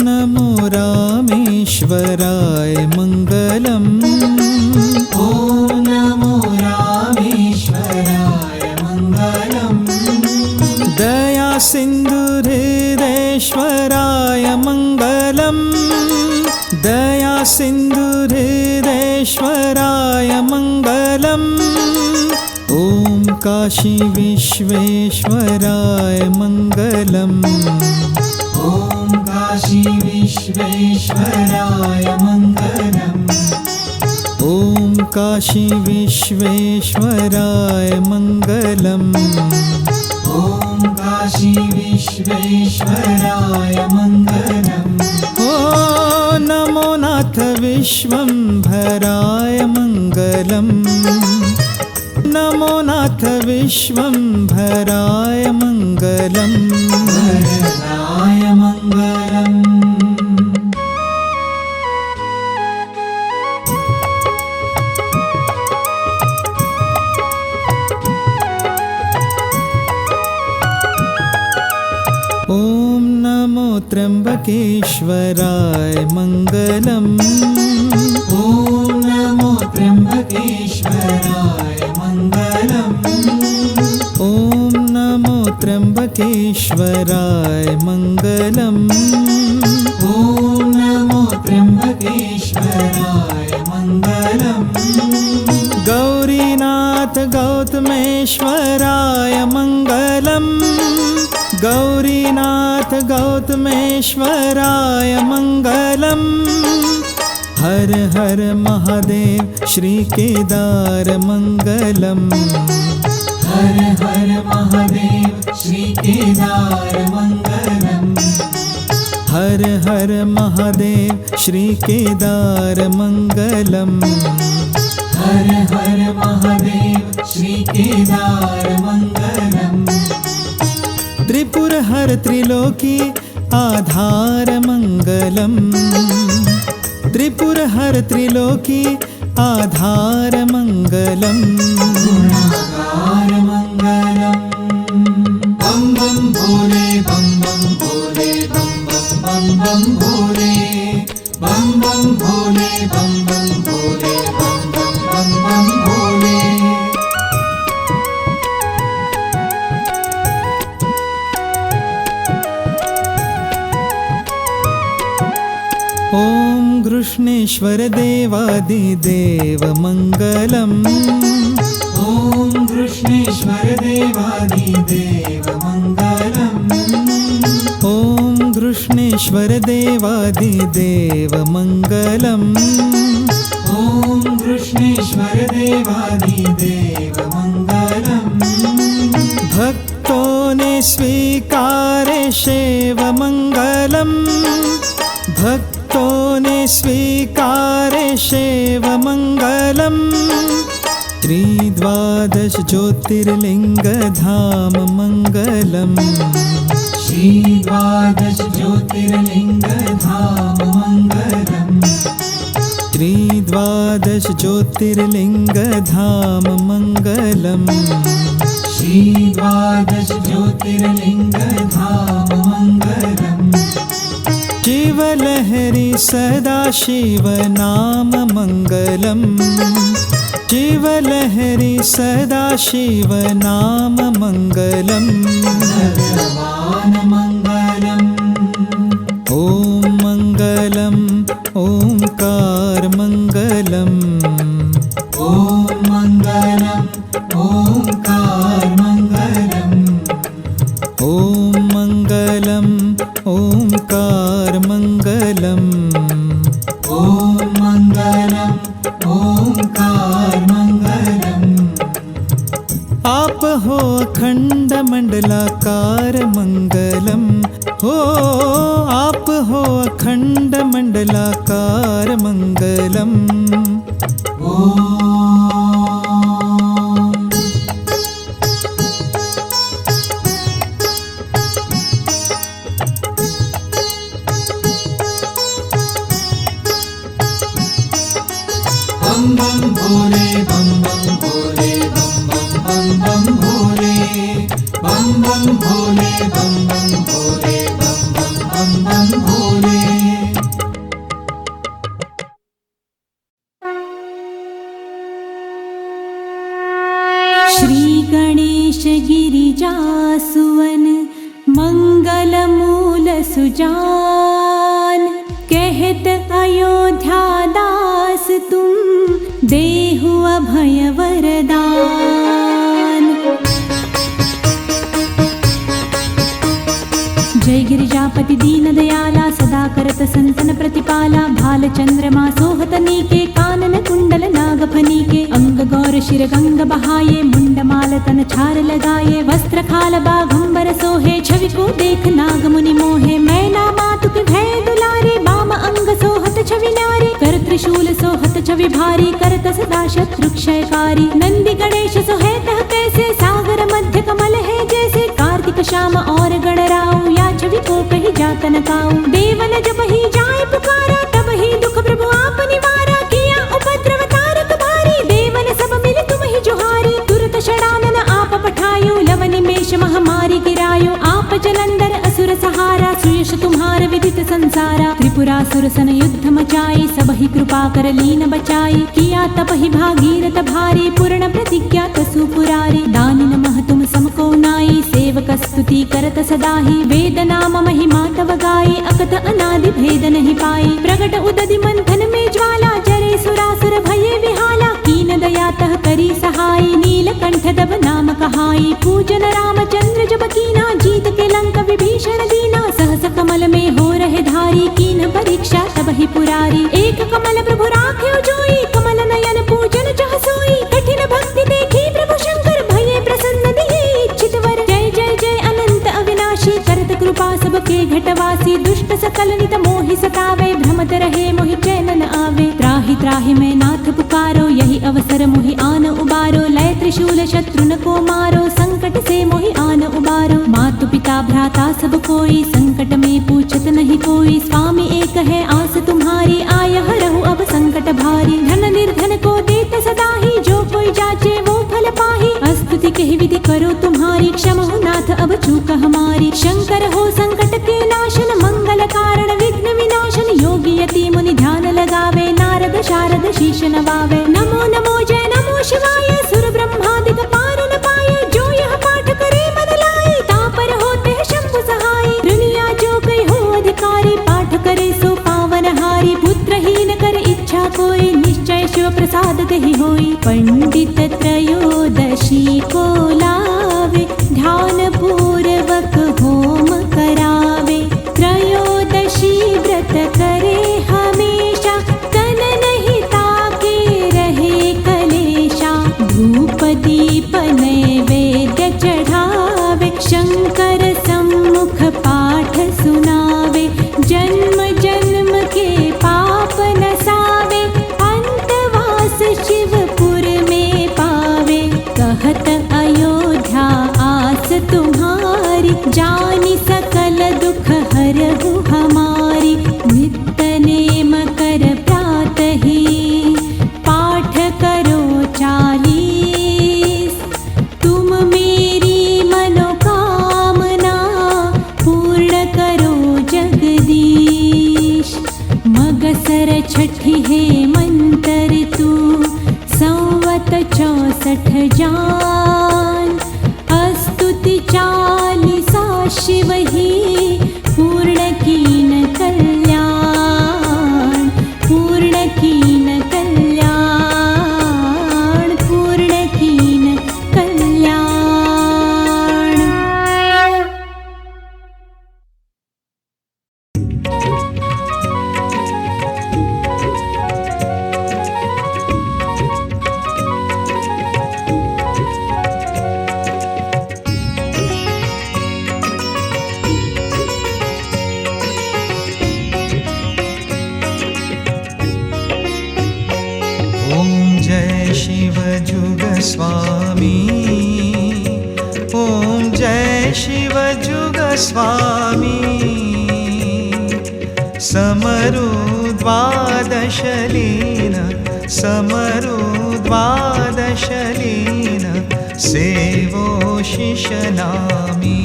नमो रामेश्वराय मङ्गलम्। ॐ नमो रामेश्वराय मङ्गलम्। दया सिन्धु हृदय विश्वेश्वराय मङ्गलम् दया सिन्धुहृदयेश्वराय मङ्गलम् ॐ काशी विश्वेश्वराय मङ्गलम् ॐ काशी विश्वेश्वराय मङ्गलम् ॐ काशी विश्वेश्वराय मङ्गलम् ॐ काशी विश्वेश्वराय मङ्गलम् ॐ नमो नाथ विश्वम्भराय मङ्गलम् नमो नाथ विश्वम्भराय मङ्गलम् भरणाय मङ्गलम् ॐ नमो त्र्यम्बकेश्वराय मङ्गलम् ॐ नमो त्र्यम्बकेश्वराय मङ्गलम् ॐ नमो त्र्यम्बकेश्वराय मङ्गलम् ॐ नमो त्र्यम्बकेश्वराय मङ्गलम् गौरीनाथ गौतमेश्वराय मङ्गलम् गौरीनाथ गौतमेश्वराय मङ्गलम् हर हर महादेव श्रीकेदार मङ्गलम् हर हर महादेव श्रीकेदार मङ्गलम् हर हर महादेव श्रीकेदार मङ्गलम् हर हर महादेव श्रीकेदार मङ्गलम् त्रिपुर हर त्रिलोकी आधार मङ्गलम् त्रिपुर हर त्रिलोकी आधार मङ्गलम् गुणागार मङ्गलम् बम बम भोले बम बम भोले बम बम बम भोले बम बम भोले बम बम भोले बम बम भोले ॐ कृष्णेश्वर देवादिदेव मङ्गलम् ॐ कृष्णेश्वर देवादिदेव मङ्गलम् ॐ कृष्णेश्वर देवादिदेव मङ्गलम् ॐ कृष्णेश्वर देवादिदेव मङ्गलम् भक्तों ने स्वीकारे शिव मङ्गलम् भक्तों ने स्वीकारे शिव मङ्गलम् श्रीद्वादश ज्योतिर्लिंग धाम मङ्गलम् श्रीद्वादश ज्योतिर्लिंग धाम मङ्गलम् श्रीद्वादश ज्योतिर्लिंग धाम मङ्गलम् श्रीद्वादश ज्योतिर्लिंग धाम मङ्गलम् शिवलहरी सदा शिव नाम मङ्गलम् शिवलहरी सदा शिव नाम मङ्गलम् भगवान् मङ्गलम् ॐ मङ्गलम् ओङ्कार मङ्गलम् ॐ मङ्गलम् ओङ्कार मङ्गलम् ॐ मङ्गलम् ओङ्कार मङ्गलम् ॐ मङ्गलम् ओङ्कार मङ्गलम् आप हो अखण्ड मण्डलाकार मङ्गलम् हो आप हो अखण्ड मण्डलाकार मङ्गलम् बम बम भोले बम बम भोले बम बम बम भोले बम बम भोले बम बम भोले बम बम भोले श्री गणेश गिरिजासुवन मंगल मूल सुजान। कहत अयोध्या दास तुम देहु अभय वरदान। जय गिरिजापति दीन दयाला सदा करत संतन प्रतिपाला। भाल चंद्रमा सोहत नीके कानन कुंडल नागफनी के। अंग गौर शिर गंग बहाये मुंड माल तन छार लगाए। वस्त्र खाल बाघंबर सोहे छवि को देख नाग मुनि मोहे। मैना मातु के भय दुलारे बाम अंग सोहत छवि नारी। कर त्रिशूल सोहत छवि भारी करत सदा शत्रु क्षयकारी। नंदी गणेश सोहे तह कैसे सागर मध्य कमल है जैसे। कार्तिक श्याम और गणराऊ या छवि को कही जात न काऊ। देवन जब ही जाए पुकारा तब ही दुख प्रभु आप निवारा। किया उपद्रव तारक भारी देवन सब मिल तुम ही जोहारी। तुरत षडानन आप पठायो लवन मेष महामारी गिरायो। आप जलंधर असुर सहारा सुयश तुम्हार विदित संसारा। त्रिपुरासुर सन युद्ध मचाई सब ही कृपा कर लीन बचाई। किया तप ही भागीरथ भारी पूर्ण प्रतिज्ञा तसु पुरारी। दानिन मह तुम समको नाई सेवक स्तुति करत सदा ही। वेद नाम महिमा तव गाई अकथ अनादि भेद नहीं पाई। प्रगट उदधि मंथन में ज्वाला जरे सुरासुर भये विहाला। कीन दया तह करी सहाई नीलकंठ दब नाम कहाई। पूजन रामचंद्र जब कीना जीत के लंक विभीषण दीना। सहस कमल में हो रहे धारी कीन परीक्षा तब ही पुरारी। एक कमल प्रभु राख्यो जोई कमल नयन पूजन चह सोई। कठिन भक्ति देखी प्रभु शंकर भये प्रसन्न दिए इच्छित वर। जय जय जय अनंत अविनाशी करत कृपा सबके घटवासी। दुष्ट सकल नित मोहि सतावे भ्रमत रहे मोहि चैन न आवे। त्राहि त्राहि मैं नाथ पुकारो यही अवसर मोहि आन उबारो। लय त्रिशूल शत्रुन को मारो संकट से मोहि आन उबारो। मातु पिता भ्राता सब कोई संकट में पूछत नहीं कोई। स्वामी एक है आस तुम्हारी आय हरहु अब संकट भारी। धन निर्धन को देत सदा ही जो कोई जाचे वो फल पाही। स्तुति कही विधि करो तुम्हारी क्षम हो नाथ अब चूक हमारी। शंकर हो संकट के नाशन मंगल कारण विघ्न विनाशन। योगी यति मुनि ध्यान लगावे नारद शारद शीश नवावे। नमो नमो जय नमो शिवाय सुर ब्रह्मादिक पार न पाए। जो यह पाठ करे मन लाए तापर होते हैं शंभु सहाय। दुनिया जो कई हो अधिकारी पाठ करे सो पावन हारी। पुत्रहीन कर इच्छा कोई निश्चय शिव प्रसाद दहि होई। पंडित त्रयोदशी को लावे ध्यान पूर्वक होम करावे। त्रयोदशी व्रत करे हमेशा तन नहीं ताके रहे कलेशा। धूप दीप नैवेद्य चढ़ावे शंकर सम्मुख पाठ सुनावे। जन्म जन्म के पाप नसावे अंतवास शिवपुर में पावे। कहत अयोध्या आस तुम्हारी जानी सकल दुख हरहु हमारी। नित्य नेम कर प्रातः ही पाठ करो 40। तुम मेरी मनोकामना पूर्ण करो जगदीश। मगसर छठी है मंतर तू संवत 64 जान। स्तुति 40 शिव ही पूर्ण कीन कल्याण। पूर्ण कीन कल्याण पूर्ण कीन कल्याण। शिव जुग स्वामी। ओम जय शिव जुग स्वामी। समरु द्वादश लीन समरु द्वादश लीन सेवो शिशनामी।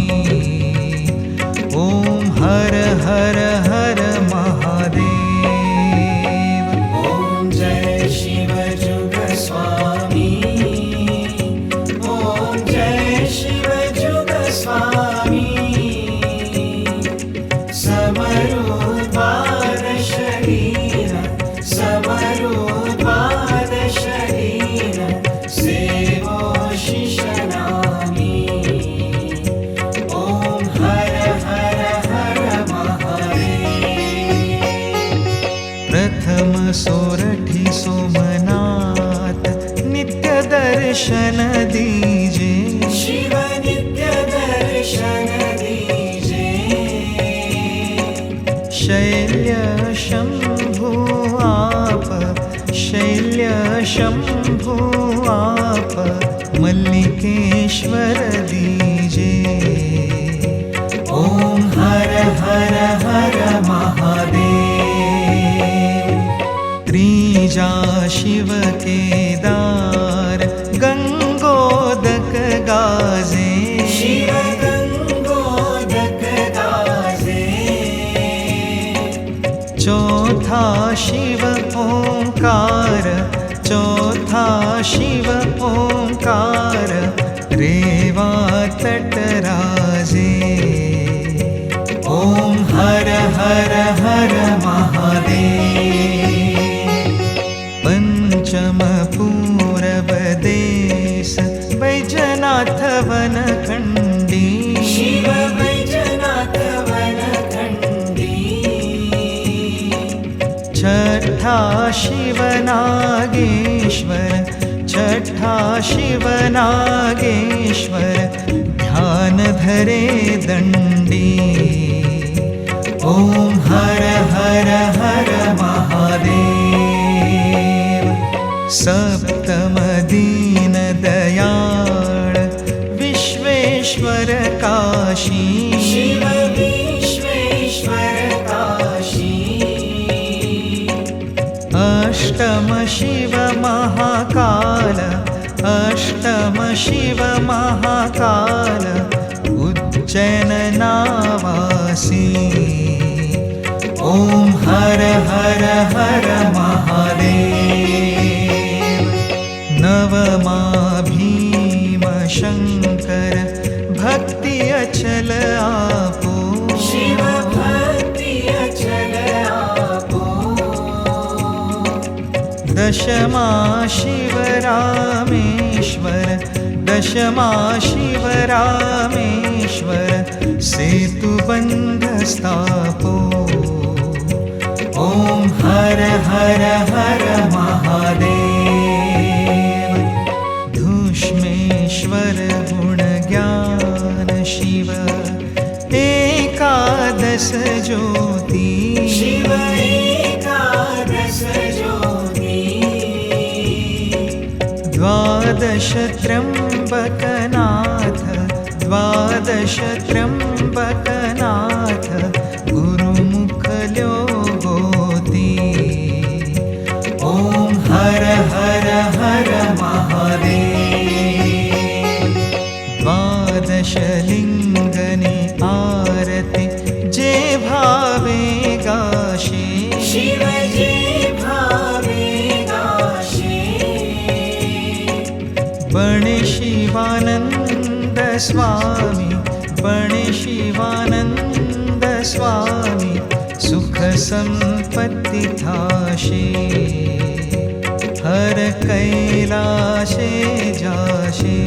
ओम हर हर हर महादेव। ओम जय शिव जुग स्वामी। ओम जय शिव जुग स्वामी। सोरठी सोमनाथ नित्य दर्शन दीजे। शिव नित्य दर्शन दीजे। शैल्य शंभु आप, शैल्य शंभु आप, मल्लिकेश्वर दीजे। ओम हर हर हर महादेव। त्रीजा शिव केदार गंगोदक गाजे। शिव गंगोदक गाजे। चौथा शिव ओंकार, चौथा शिव ओंकार, रेवा तटराजे। ओम हर हर हर महादेव। पंचम पूरब देश बैजनाथ वनखंडी। शिव बैजनाथ वनखंडी। छठा शिव नागेश्वर, छठा शिव नागेश्वर, ध्यान धरे दंडी। ओम हर हर हर महादेव। सप्तम दीन दयाळ विश्वेश्वर काशी। शिव विश्वेश्वर काशी। अष्टम शिव महाकाल, अष्टम शिव महाकाल, उज्जैन नावासी। ओम हर हर हर महादेव। नवमा भीम शंकर भक्ति अचल आपो। शिव भक्ति अचल आपो। दशमा शिव रामेश्वर, दशमा शिव रामेश्वर, सेतुबंध स्थापो। ओम हर हर हर महादेव। धूष्मेश्वर गुण ज्ञान शिव, एकादश ज्योति। शिव एकादश ज्योति। द्वादश त्र्यंबकनाथ, द्वादश त्र्यंबकनाथ, गुरुमुख ल्योगोती। ओम हर हर हर महादेव। द्वादश लिंगनि आरती जे भावे गाशे। शिव जे भावे गाशे। बणे शिवानंद स्वामी, बणे शिवानंद स्वामी, सुख संपत्ति थाशे। हर कैलाशे जाशे।